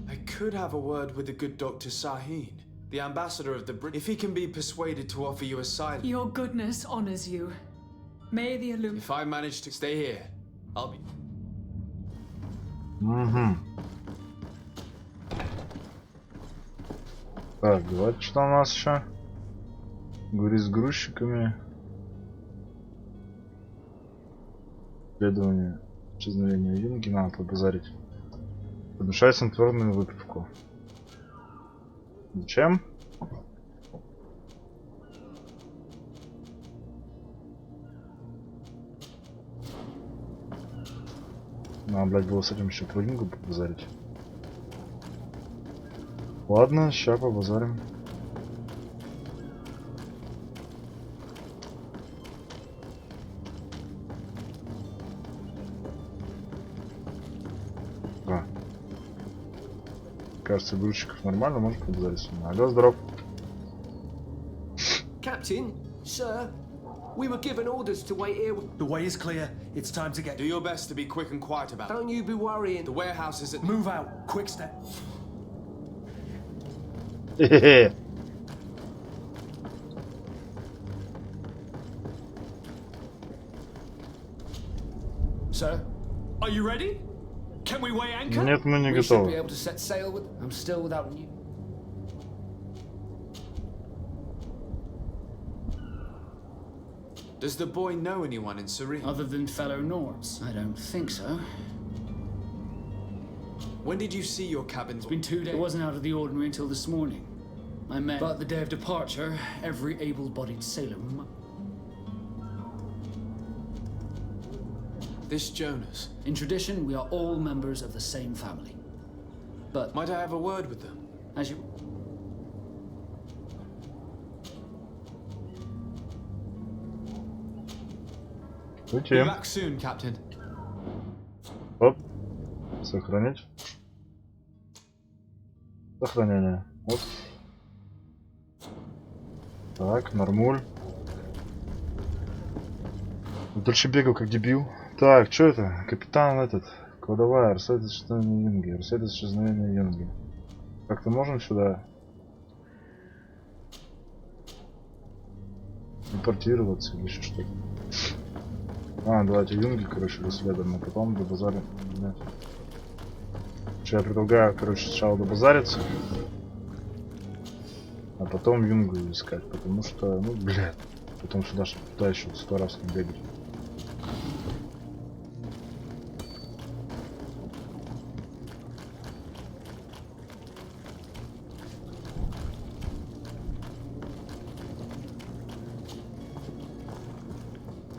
I could have a word with the good Dr. Sahin, the ambassador of the Brit. If he can be persuaded to offer you asylum. Your goodness honors you. May the If I manage to stay here, I'll be... Так, давайте, что у нас еще? Говори с грузчиками. Исследование исчезновения Юнги надо побазарить. Подмешать снотворную выпивку. Зачем? Надо, блядь, было с этим еще про Юнгу побазарить. Ладно, ща побазарим. Кажется, грузчиков нормально, может побазарить. Алло, здоров. Captain, sir, we were given orders to wait here. The way is clear. It's time to get... Do your best to be quick and quiet about it. Don't you be worrying. The warehouse is at... Move out. Quick step. Sir, are you ready? Can we weigh anchor? Нет, мы не We should be готовы. able to set sail with... I'm still without you. Does the boy know anyone in Serene? Other than fellow Nords? I don't think so. When did you see your cabin? It's been 2 days. It wasn't out of the ordinary until this morning. I met... But the day of departure, every able-bodied sailor... This Jonas. In tradition, we are all members of the same family. But... Might I have a word with them? As you... Be Зачем? back soon, Captain. Оп. Сохранить. Сохранение. Оп. Так, нормуль. Дальше бегал как дебил. Так, что это? Капитан этот. Кладовая. Расследует исчезновение Юнги. Расследует исчезновение Юнги. Как-то можем сюда депортироваться или еще что-то? А, давайте Юнги, короче, расследуем, а потом добазарим. Я предлагаю, короче, сначала добазариться. А потом Юнгу искать, потому что, ну, блядь, потом сюда еще 100 раз не бегать.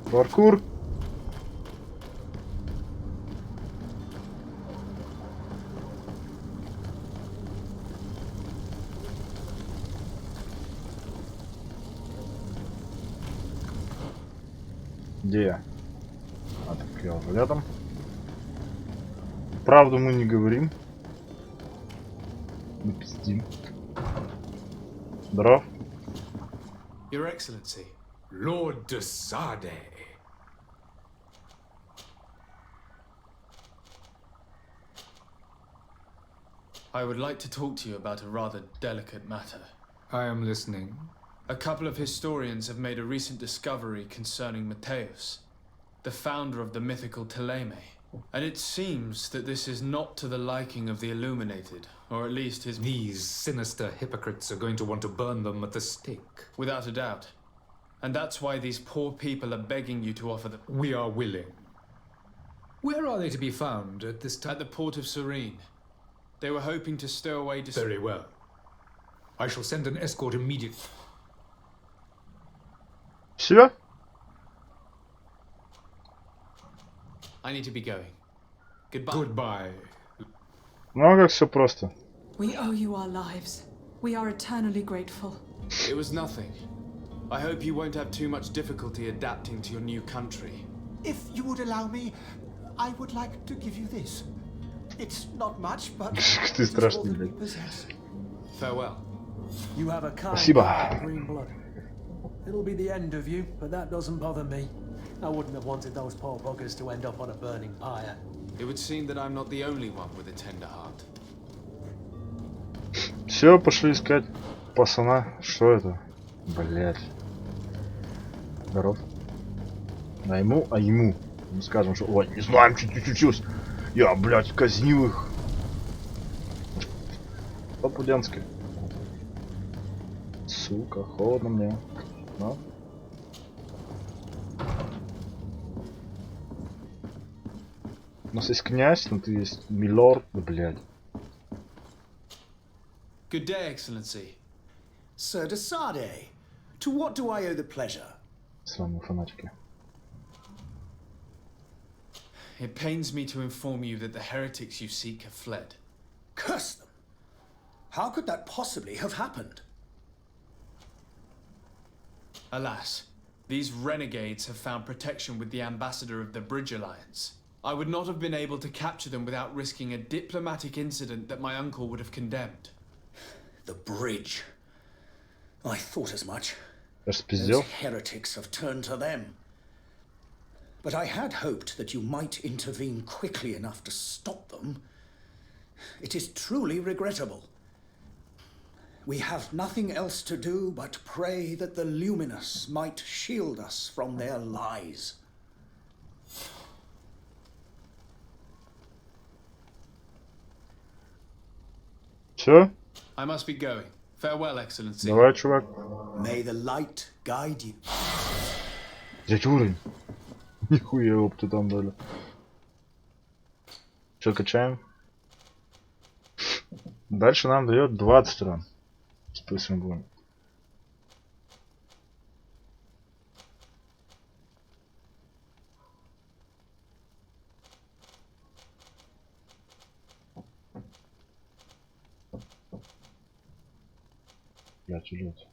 Паркур. Где я? А, так я уже рядом. Правду мы не говорим. Мы пиздим. Здоров. Your Excellency. Lord de Sade. I would like to talk to you about a rather delicate matter. I am listening. A couple of historians have made a recent discovery concerning Matthäus, the founder of the mythical Teleme. And it seems that this is not to the liking of the Illuminated, or at least his... These sinister hypocrites are going to want to burn them at the stake. Without a doubt. And that's why these poor people are begging you to offer them... We are willing. Where are they to be found at this time? At the port of Serene. They were hoping to stow away... Very well. I shall send an escort immediately. Все? I need to be going. Goodbye. Goodbye. Ну, как все просто. We owe you our lives. We are eternally grateful. It was nothing. I hope you won't have too much difficulty adapting to your new country. If you would allow me, I would like to give you this. It's not much, but Ты it is all страшный, that we блядь. possess. Farewell. You have a kind Спасибо. heart, green blood. It'll be the end of you, but that doesn't bother me. I wouldn't have wanted those poor buggers to end up on a burning pyre. It would seem that I'm not the only one with a tender heart. Все, пошли искать пацана. Что это? Блять. Здоров. А ему? Не скажем, что... Ой, не знаем, что тут случилось. Я, блядь, казнил их. По-пудянски. Сука, холодно мне. А? У нас есть князь, но ты есть милорд, да, блядь. Good day, Excellency. Sir de Sade, to what do I owe the pleasure? Сраные фанатики. It pains me to inform you that the heretics you seek have fled. Curse them! How could that possibly have happened? Alas, these renegades have found protection with the ambassador of the Bridge Alliance. I would not have been able to capture them without risking a diplomatic incident that my uncle would have condemned. The bridge. I thought as much. Those heretics have turned to them. But I had hoped that you might intervene quickly enough to stop them. It is truly regrettable. We have nothing else to do but pray that the Luminous might shield us from their lies. Все? I must be going. Farewell, Excellency. Давай, чувак. May the light guide you. Взять уровень. Нихуя опыта там дали. Че, качаем? Дальше нам дает 20 ран. Спасибо, будем. Блять, идет.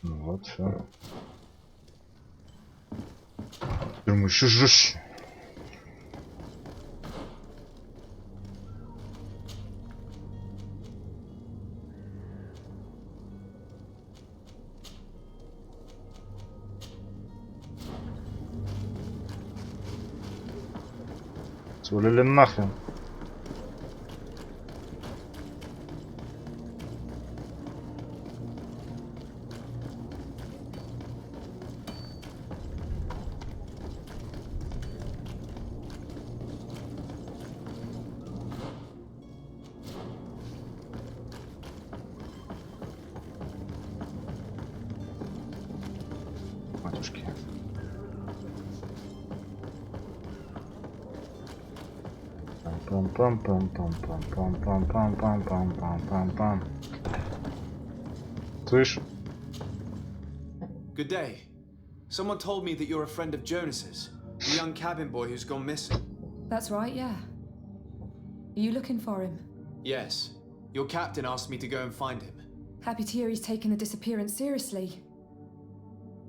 Ну вот, все. Думаю, еще жестче. Свалили нахрен. Пам-пам-пам-пам-пам-пам-пам-пам-пам-пам-пам. Слышь? Good day. Someone told me that you're a friend of Jonas's, the young cabin boy who's gone missing. That's right, yeah. Are you looking for him? Yes. Your captain asked me to go and find him. Happy to hear he's taken the disappearance seriously.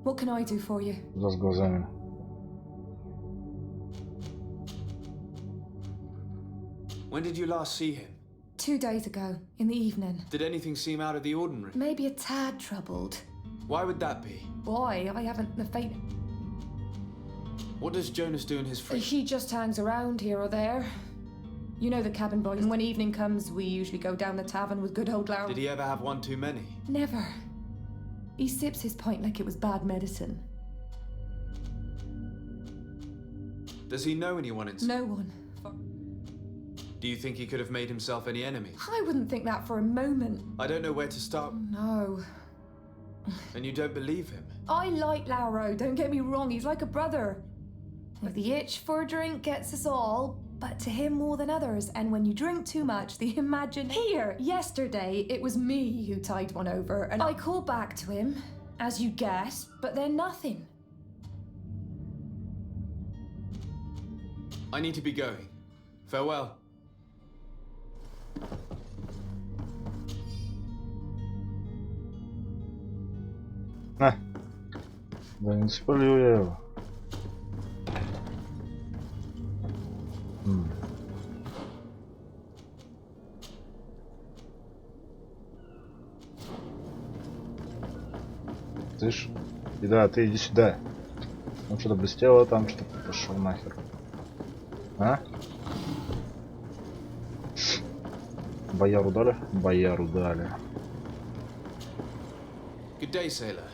What can I do for you? За с глазами. When did you last see him? 2 days ago, in the evening. Did anything seem out of the ordinary? Maybe a tad troubled. Why would that be? Why? I haven't the faint... What does Jonas do in his free... He just hangs around here or there. You know the cabin boys. When evening comes, we usually go down the tavern with good old Lara. Did he ever have one too many? Never. He sips his pint like it was bad medicine. Does he know anyone in... No one. Do you think he could have made himself any enemies? I wouldn't think that for a moment. I don't know where to start. No. And you don't believe him? I like Lauro, don't get me wrong, he's like a brother. The itch for a drink gets us all, but to him more than others, and when you drink too much, the Here, yesterday, it was me who tied one over, and I called back to him, as you guessed, but then nothing. I need to be going. Farewell. На. Да не спалил я его. Слышь? И да, ты иди сюда. Там что-то блестело, там что-то пошел нахер. А? Бояру дали? Бояру дали. Good day, sailor.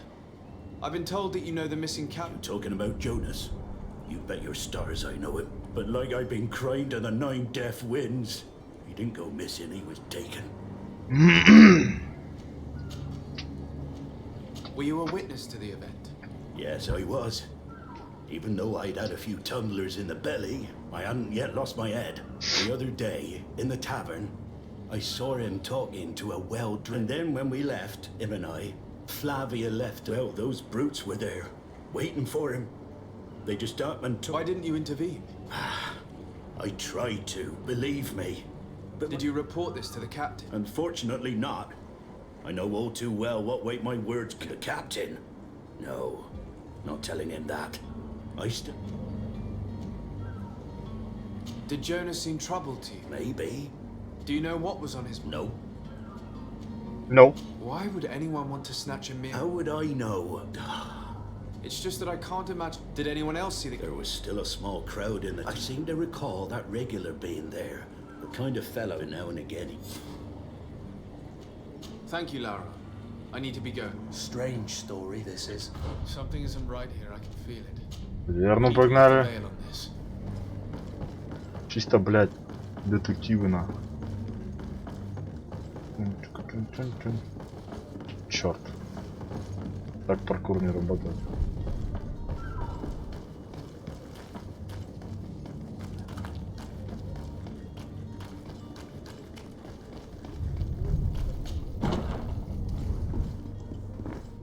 I've been told that you know the missing captain. Talking about Jonas? You bet your stars I know him. But like I've been crying to the 9 deaf winds, he didn't go missing, he was taken. Were you a witness to the event? Yes, I was. Even though I'd had a few tumblers in the belly, I hadn't yet lost my head. The other day, in the tavern, I saw him talking to a well-dressed... And then when we left, him and I, Flavia left. Well, those brutes were there, waiting for him. They just up and took... Why didn't you intervene? I tried to, believe me. But did you report this to the captain? Unfortunately not. I know all too well what weight my words to the captain. No, not telling him that. Did Jonas seem troubled to you? Maybe. Do you know what was on his... No. No. Why would anyone want to snatch a meal? How would I know? It's just that I can't imagine... Did anyone else see the... There was still a small crowd in the... I seem to recall that regular being there. The kind of fellow now and again. Thank you, Lara. I need to be going. Strange story this is. Something isn't right here, I can feel it. Верно погнали. Чисто, блядь, детективы на. Черт. Так паркур не работает.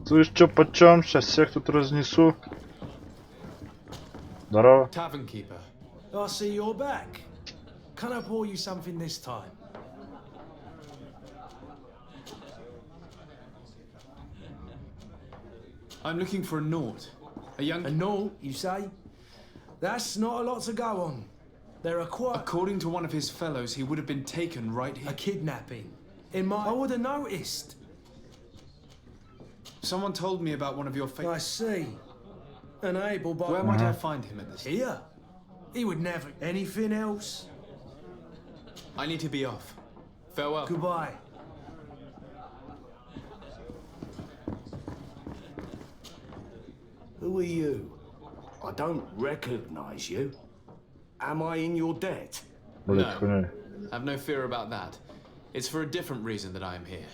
Слышь, чё почем? Сейчас всех тут разнесу. Здорово. Tavern keeper. I see you're back. Can I pour you something this time? I'm looking for a Nort. A young... A Nort, you say? That's not a lot to go on. There are quite... According to one of his fellows, he would have been taken right here. A kidnapping. I would have noticed. Someone told me about one of your I see. An able body. Where might I find him at this? Here? He would never... Anything else? I need to be off. Farewell. Goodbye. Who are you? I don't recognize you. Am I in your debt? No. Have no fear about that. It's for a different reason that I am here.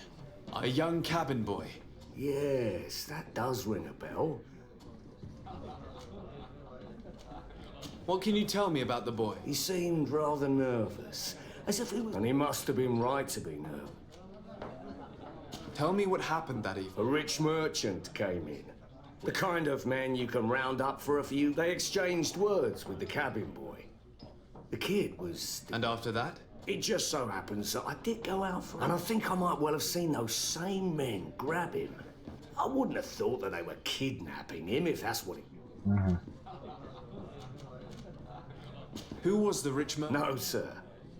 A young cabin boy. Yes, that does ring a bell. What can you tell me about the boy? He seemed rather nervous, as if he was... And he must have been right to be nervous. Tell me what happened that evening. A rich merchant came in. The kind of man you can round up for a few. They exchanged words with the cabin boy. The kid was... And after that? It just so happens that I did go out for him. And I think I might well have seen those same men grab him. I wouldn't have thought that they were kidnapping him, if that's what it... Who was the rich man? No, sir.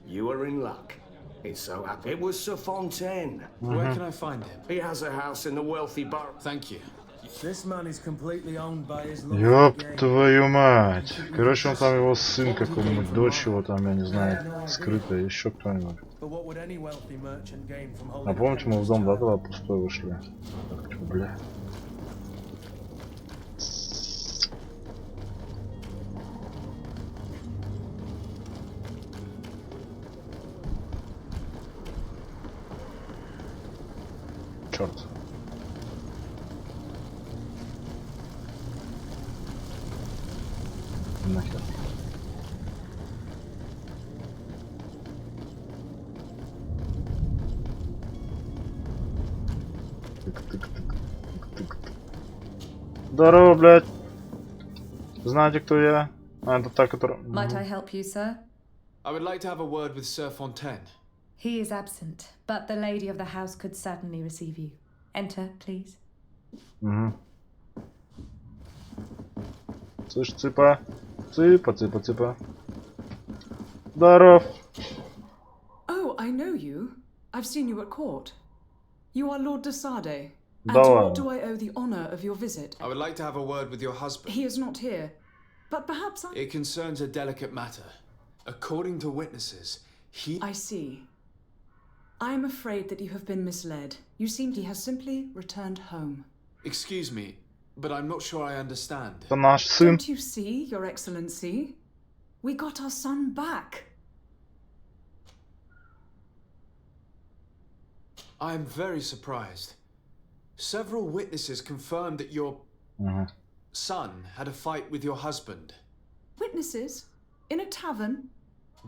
You are in luck. It so happened it was Sir Fontaine. Where can I find him? He has a house in the wealthy borough. Thank you. This man is completely owned by his Ёб твою мать. Короче, он там его сын какой-нибудь, дочь его там, я не знаю, скрытая, еще кто-нибудь. А помните, мы в дом, да, тогда пустой вышли? Так, бля. Черт. Нахер. Тык-тык-тык. Здорово, блядь. Знаете, кто я? А, это та, которая... Might I help you, sir? I would like to have a word with Sir Fontaine. He is absent, but the lady of the house could certainly receive you. Enter, please. Слышь, цыпа. Цыпа. Здоров. Oh, I know you. I've seen you at court. You are Lord de Sade. And Да to ладно. what do I owe the honor of your visit? I would like to have a word with your husband. He is not here. But perhaps I... It concerns a delicate matter. According to witnesses, he... I see. I am afraid that you have been misled. You seem he has simply returned home. Excuse me, but I'm not sure I understand. Это наш сын. Don't you see, Your Excellency? We got our son back. I am very surprised. Several witnesses confirmed that your son had a fight with your husband. Witnesses? In a tavern?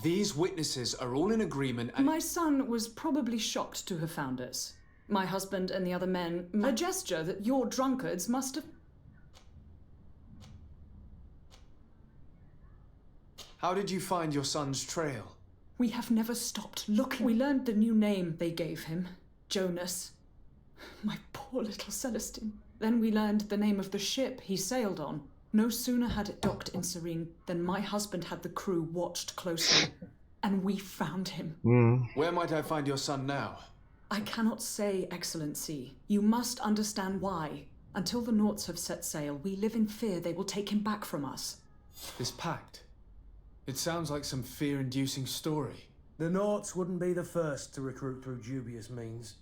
These witnesses are all in agreement and... My son was probably shocked to have found us. My husband and the other men... A gesture that your drunkards must have... How did you find your son's trail? We have never stopped looking. We learned the new name they gave him. Jonas. My poor little Celestine. Then we learned the name of the ship he sailed on. No sooner had it docked in Serene than my husband had the crew watched closely. And we found him. Where might I find your son now? I cannot say, Excellency. You must understand why. Until the Naughts have set sail, we live in fear they will take him back from us. This pact. It sounds like some fear-inducing story. The Naughts wouldn't be the first to recruit through dubious means.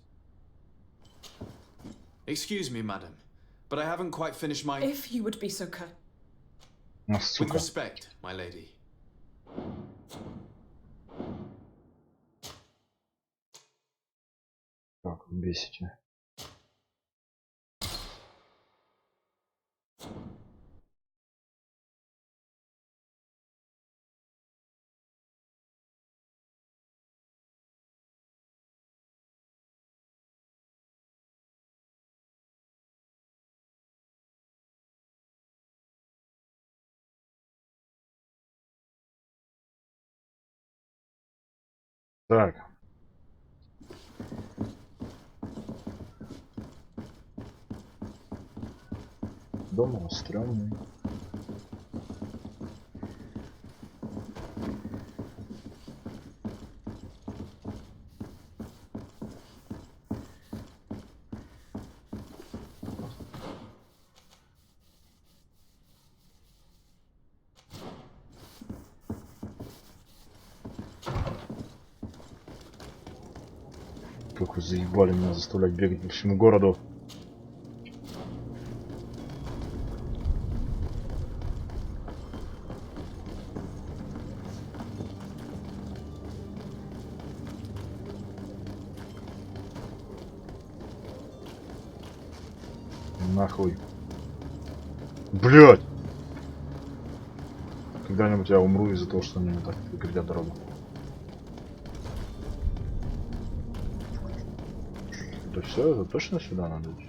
Excuse me, madam, but I haven't quite finished my... If you would be so kind. With respect, my lady. Как вы бесите. Так. Дом у вас стрёмный. Как вы заебали меня заставлять бегать по всему городу. Нахуй. Блядь! когда-нибудь я умру из-за того, что они мне так преградят дорогу. Это все? Это точно сюда надо идти?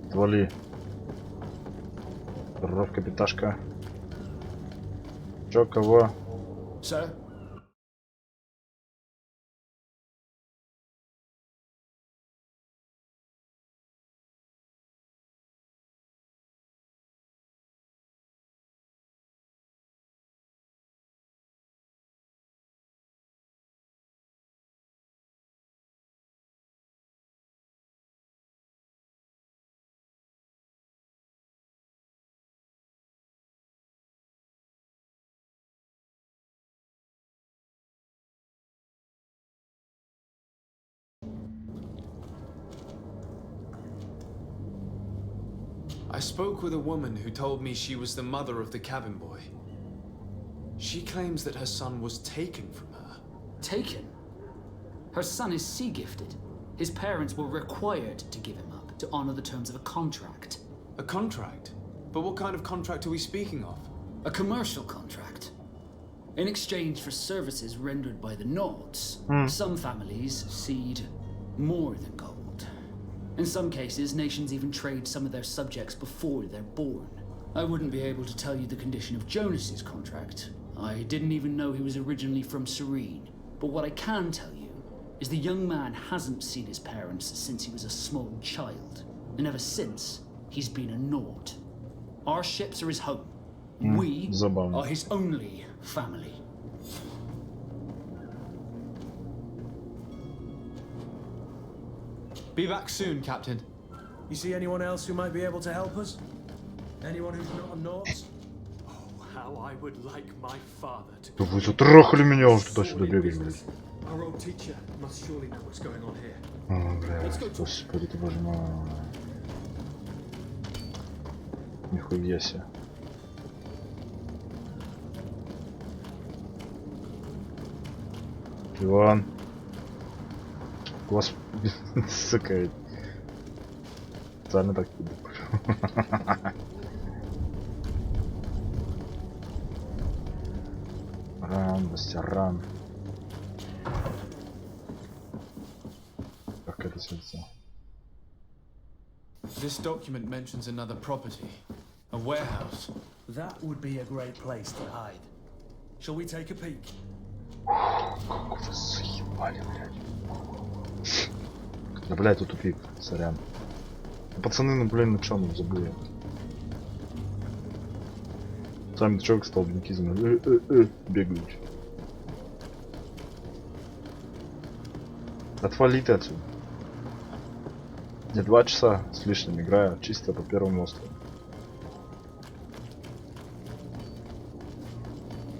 Отвали. Здоров, капиташка. Чё, кого? Sir? I spoke with a woman who told me she was the mother of the cabin boy. She claims that her son was taken from her. Taken? Her son is sea gifted. His parents were required to give him up to honor the terms of a contract. A contract? But what kind of contract are we speaking of? A commercial contract. In exchange for services rendered by the Nords, some families cede more than gold. In some cases, nations even trade some of their subjects before they're born. I wouldn't be able to tell you the condition of Jonas's contract. I didn't even know he was originally from Serene. But what I can tell you is the young man hasn't seen his parents since he was a small child. And ever since, he's been a Nord. Our ships are his home. We are his only family. Be back soon, Captain. You see anyone else who might be able to help us? Anyone who's not a Nord? Oh, how I would like my father to. Да вы затрахали меня уже туда-сюда бегать, блядь. Our old teacher must surely know what's going on here. О, блядь, господи ты боже мой. Нихуя себе. Иван. Господи, сука. Специально так не Ран, бастиран. Как это связано? This document mentions another property. A warehouse. That would be a great place to hide. Shall we take a peek? Как вы заебали, блядь. Да, блядь, тут тупик, сорян. Пацаны, ну, блин, на чем забыл я. Сами человек столбники за мной бегают. Отвали ты отсюда. Я 2 часа с лишним играю чисто по первому острову.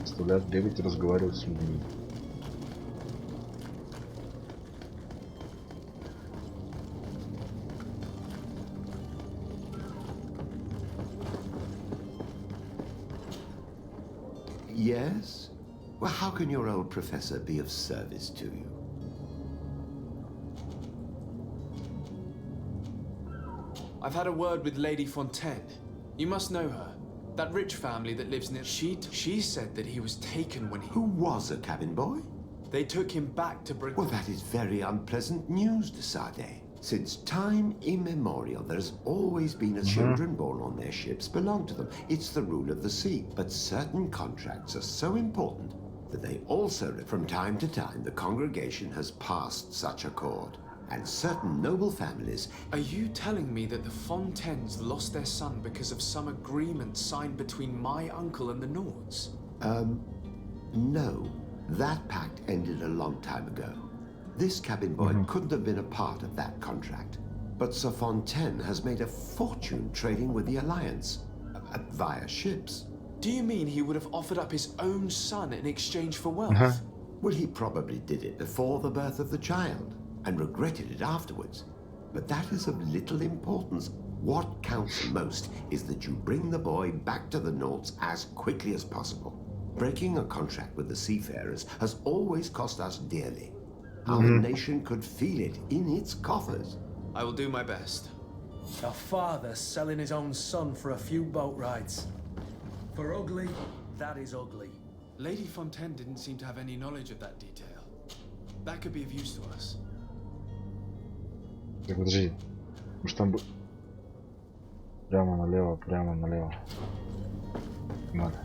Оставлять бегать и разговаривать с людьми. Yes? Well, how can your old professor be of service to you? I've had a word with Lady Fontaine. You must know her. That rich family that lives near. She said that he was taken when he. Who was a cabin boy? They took him back to Britain. Well, that is very unpleasant news, de Sade. Since time immemorial, there's always been children born on their ships belong to them. It's the rule of the sea. But certain contracts are so important that they also, from time to time, the congregation has passed such accord. And certain noble families... Are you telling me that the Fontaines lost their son because of some agreement signed between my uncle and the Nords? No. That pact ended a long time ago. This cabin boy couldn't have been a part of that contract. But Sir Fontaine has made a fortune trading with the Alliance, via ships. Do you mean he would have offered up his own son in exchange for wealth? Well, he probably did it before the birth of the child, and regretted it afterwards. But that is of little importance. What counts most is that you bring the boy back to the Nords as quickly as possible. Breaking a contract with the seafarers has always cost us dearly. Our nation could feel it in its coffers. I will do my best. A father selling his own son for a few boat rides. For ugly, that is ugly. Lady Fontaine didn't seem to have any knowledge of that detail. That could be of use to us. Так, подожди. Может там... Прямо налево, прямо налево. Надо.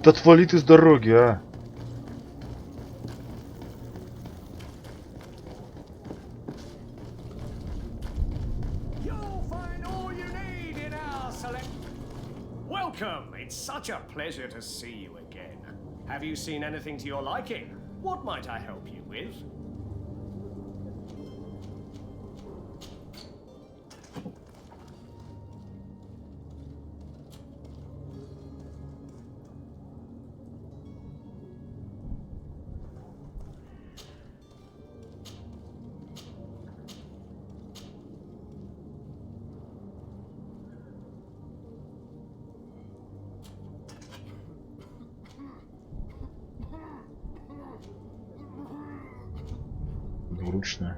Да отвали ты с дороги, а! Welcome! It's such a pleasure to see you again. Have you seen anything to your liking? What might I help you with? Двуручная.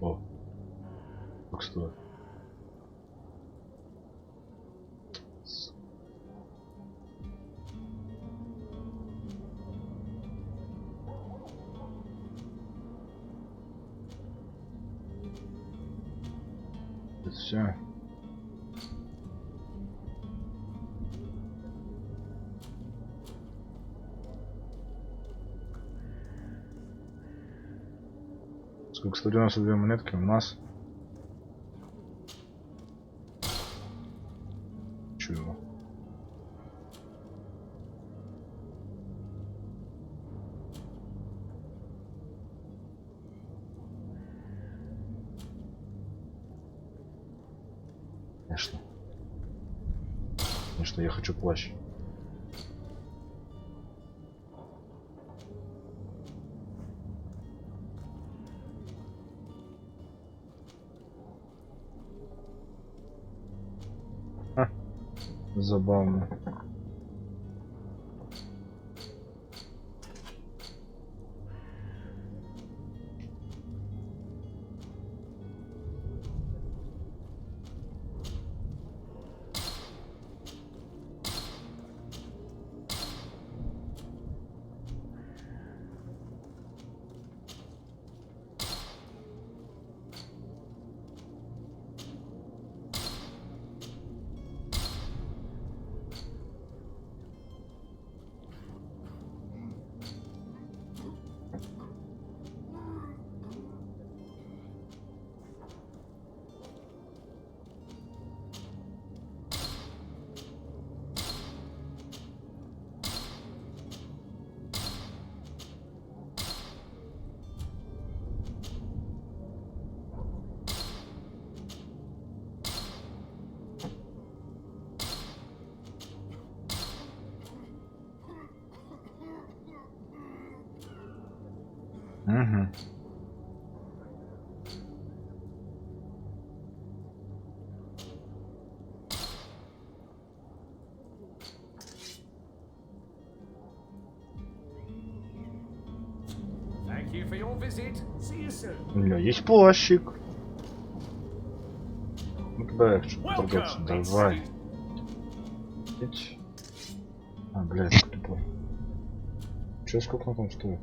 О. Так что? Это все. Сколько? 192 монетки у нас. Чего? Конечно. Конечно, я хочу плащ. Забавно. Угу. Thank you for your visit. See you soon. У меня есть плащик. Ну-ка дай я хочу торговаться. Давай. Ить. А, блядь, тупо. Че, сколько он там стоит?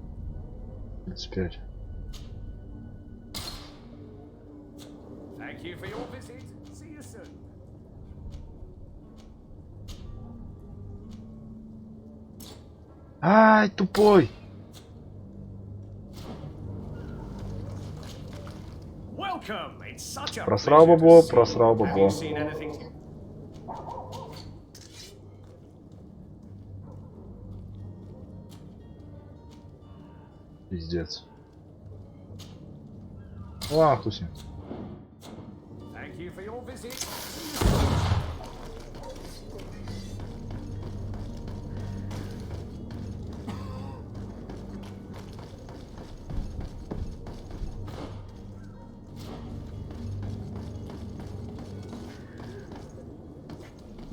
35. Thank you for your visit. See you soon. Ай, тупой! Welcome. It's such a Просрал pleasure to бабло, see you. просрал Have бабло. you seen anything? Пиздец. Ладно, туси. Thank you for your visit.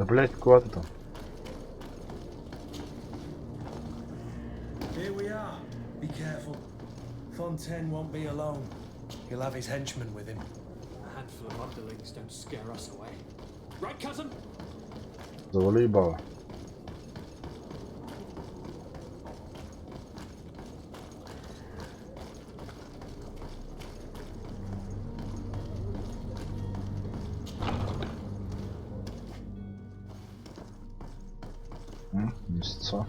блядь, куда ты там? Here we are. Be careful. Fontaine won't be alone. He'll have his henchmen with him. A handful of underlings don't scare us away. Right, cousin? Завали ебало. Месяца.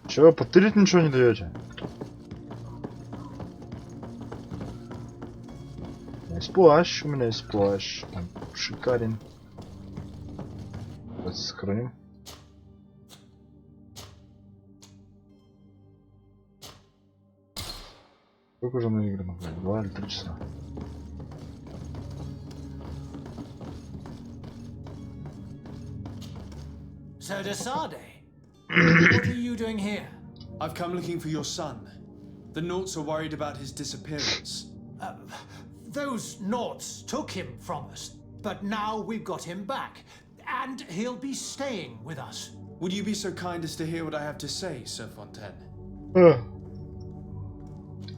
Чё, потырить ничего не даете? Есть плащ, у меня есть плащ. Он шикарен. Давайте сохраним. Сколько уже наиграно? 2 или 3 часа? So Desade, what are you doing here? I've come looking for your son. The Nauts are worried about his disappearance. Those Nauts took him from us, but now we've got him back, and he'll be staying with us. Would you be so kind as to hear what I have to say, Sir Fontaine?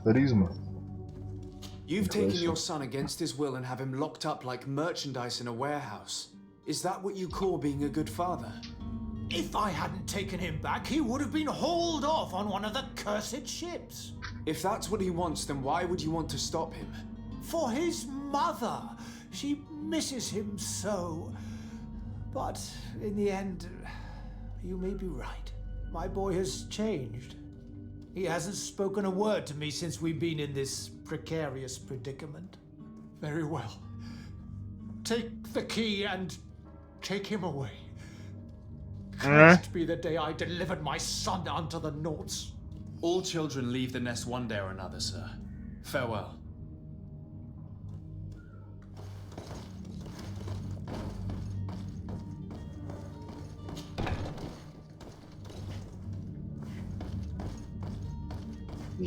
Charisma. You've taken your son against his will and have him locked up like merchandise in a warehouse. Is that what you call being a good father? If I hadn't taken him back, he would have been hauled off on one of the cursed ships. If that's what he wants, then why would you want to stop him? For his mother. She misses him so. But in the end, you may be right. My boy has changed. He hasn't spoken a word to me since we've been in this precarious predicament. Very well. Take the key and take him away. Cursed be the day I delivered my son unto the Nauts. All children leave the nest one day or another, sir. Farewell.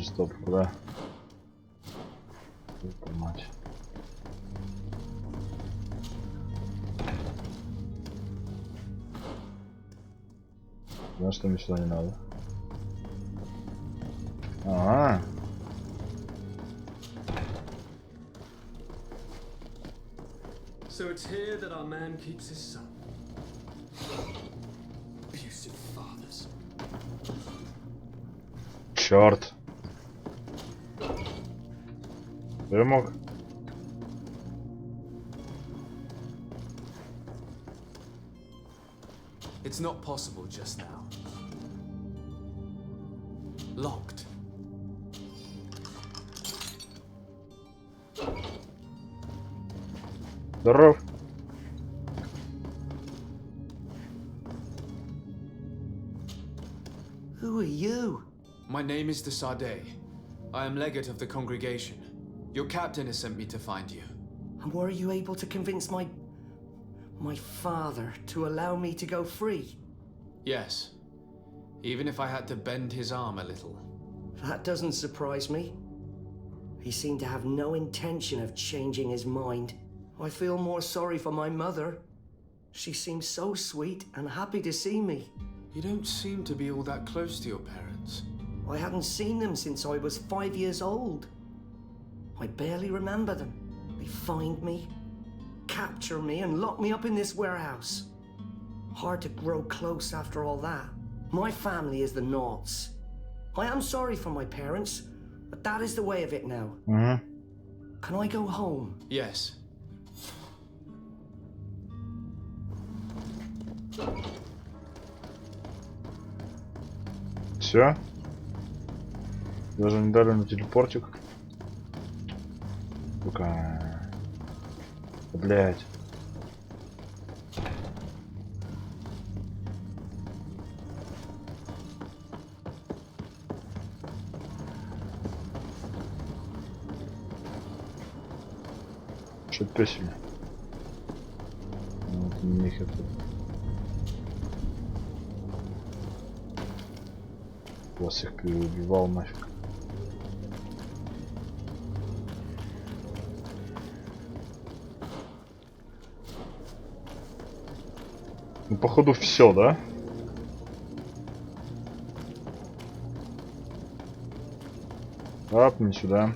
Стоп, куда? Мать. Знаешь, что мне сюда не надо? Ага. So it's here that our man keeps his son. Abusive fathers. Черт. Я мог. It's not possible just now. Locked. Здоров. Who are you? My name is Desade. I am legate of the congregation. Your captain has sent me to find you. And were you able to convince my father to allow me to go free? Yes. Even if I had to bend his arm a little. That doesn't surprise me. He seemed to have no intention of changing his mind. I feel more sorry for my mother. She seems so sweet and happy to see me. You don't seem to be all that close to your parents. I hadn't seen them since I was 5 years old. I barely remember them. They find me, capture me, and lock me up in this warehouse. Hard to grow close after all that. My family is the Nauts. I am sorry for my parents, but that is the way of it now. Can I go home? Yes. Все. Даже не дали на телепортик. Сука. Блять. Что-то песня. Вот, них это... Я всех переубивал нафиг. Ну, походу, все, да? Апни сюда.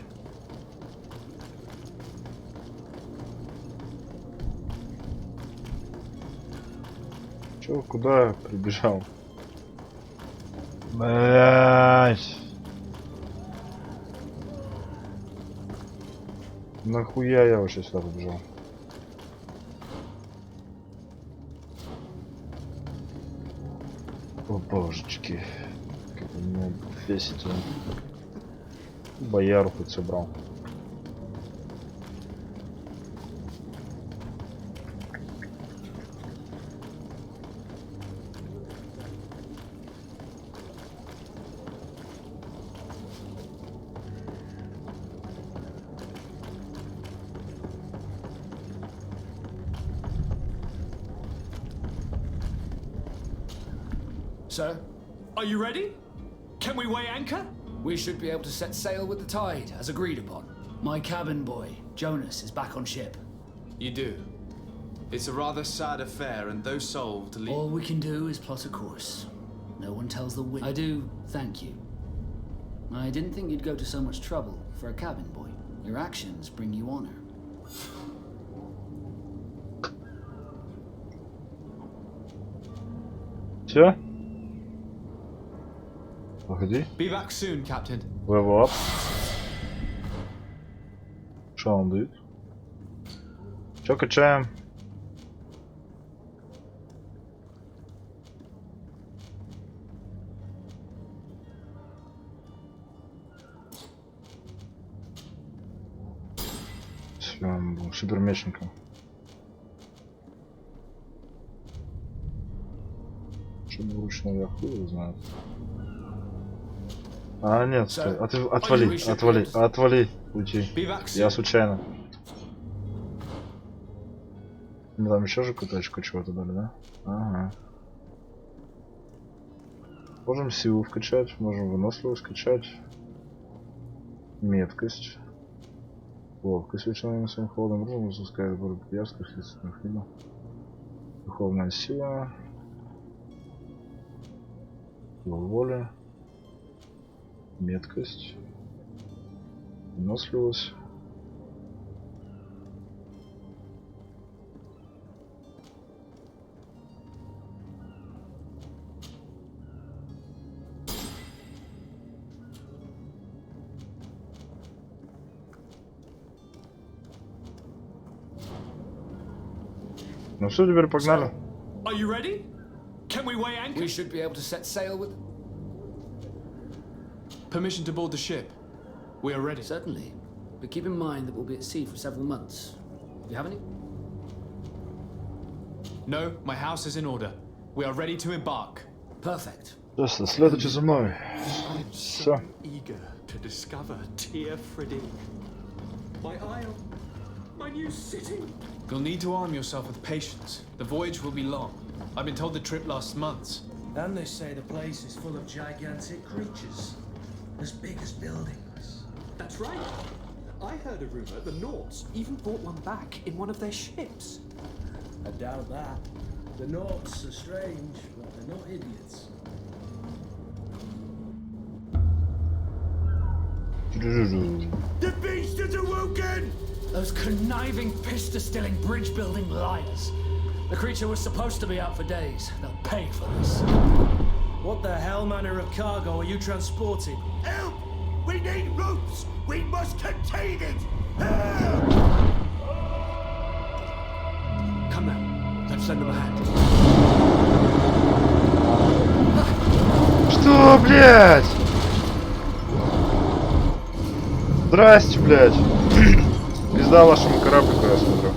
Чё, куда прибежал? Блять. Нахуя я вообще сюда побежал? О божечки. Как у меня весит он. Бояру хоть собрал. Sir? Are you ready? Can we weigh anchor? We should be able to set sail with the tide, as agreed upon. My cabin boy, Jonas, is back on ship. You do. It's a rather sad affair, and though solved, all we can do is plot a course. No one tells the wind. I do thank you. I didn't think you'd go to so much trouble for a cabin boy. Your actions bring you honor. Все? Погоди. Be back soon, Captain. Level up. Что он дает? Чё качаем? Супермечником. Что вручную я хуй знаю. А, нет, стой. Отвали, уйти. Я случайно. Ну, там еще же какую-то очко чего-то дали, да? Ага. Можем силу вкачать, можем выносливость скачать. Меткость. Ловкость вечером своим холодом можем запускать сбор ярких естественных видов. Духовная сила. Воля. Меткость. Выносливость. Ну все, теперь погнали. Are you ready? Can we weigh anchor? We should be able to set sail with... Permission to board the ship. We are ready. Certainly. But keep in mind that we'll be at sea for several months. Do you have any? No, my house is in order. We are ready to embark. Perfect. Просто следуйте за мной. Все. Eager to discover Tear Freddy. My isle. My new city. You'll need to arm yourself with patience. The voyage will be long. I've been told the trip lasts months. And they say the place is full of gigantic creatures. As big as buildings. That's right. I heard a rumor the Nords even brought one back in one of their ships. I doubt that. The Nords are strange, but they're not idiots. The beast is awoken! Those conniving, pista-stilling, bridge-building liars. The creature was supposed to be out for days. They'll pay for this. What the hell manner of cargo are you transporting? Help! We need ropes! We must contain it! Help! Come now, let's lend them a hand. Что, блядь? Здрасте, блядь. Пизда вашему кораблику, я смотрю.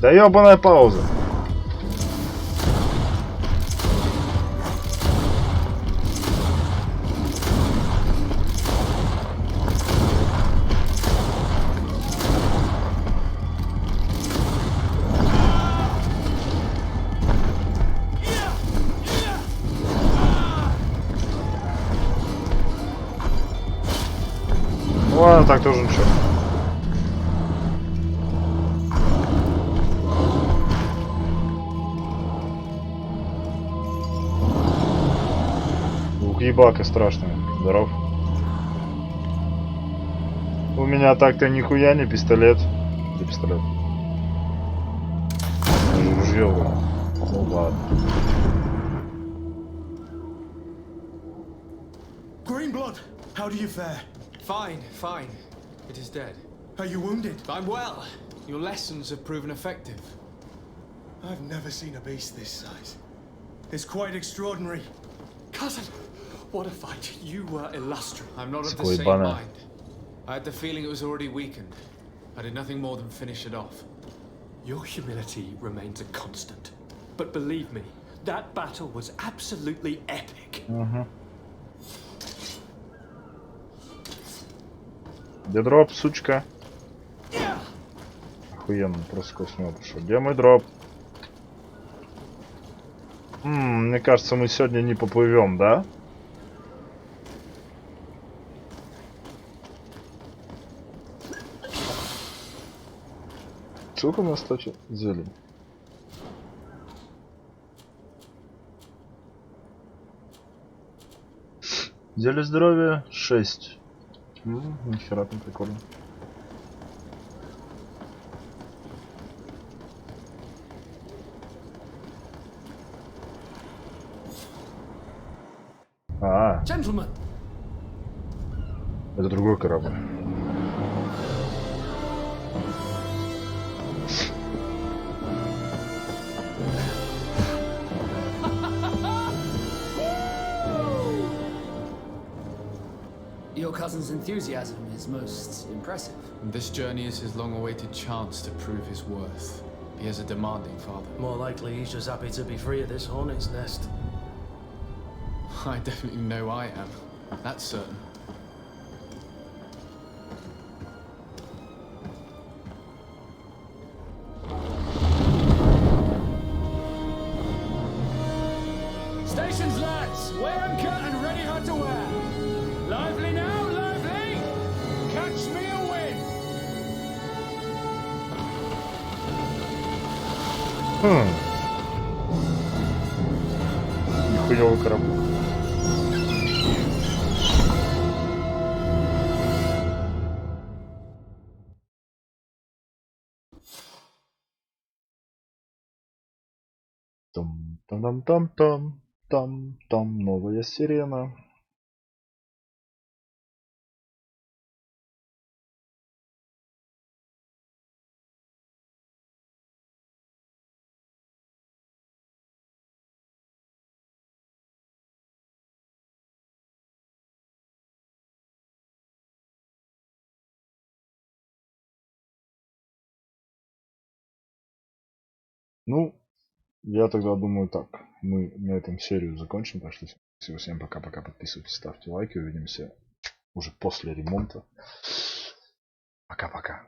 Да ёбаная пауза. Ладно, так тоже ничего. Ебака страшная. Здоров. У меня так-то нихуя не пистолет. Где пистолет? Ружье. Ну ладно. Greenblood, how do you fare? Fine, fine. It is dead. Are you wounded? I'm well. Your lessons have proven effective. I've never seen a beast this size. It's quite extraordinary. Cousin, what a fight. You were illustrious. I'm not of the Squid same banner. mind. I had the feeling it was already weakened. I did nothing more than finish it off. Your humility remains a constant. But believe me, that battle was absolutely epic. Где дроп, сучка? Охуенно, просто сквозь него пошел. Где мой дроп? Мне кажется, мы сегодня не поплывем, да? Сколько у нас точит зелень? Зелье здоровья 6. Нихера там прикольно. Gentlemen. Это другой корабль. Your cousin's enthusiasm is most impressive. This journey is his long-awaited chance to prove his worth. He has a demanding father. More likely he's just happy to be free of this hornet's nest. I definitely know I am. That's certain. Stations, lads! Wear anchor and ready hard to wear. Lively now, lively! Catch me a win! Нихуёвый корабль. Там новая сирена. Ну, я тогда думаю так. Мы на этом серию закончим. Так что всем пока-пока. Подписывайтесь, ставьте лайки. Увидимся уже после ремонта. Пока-пока.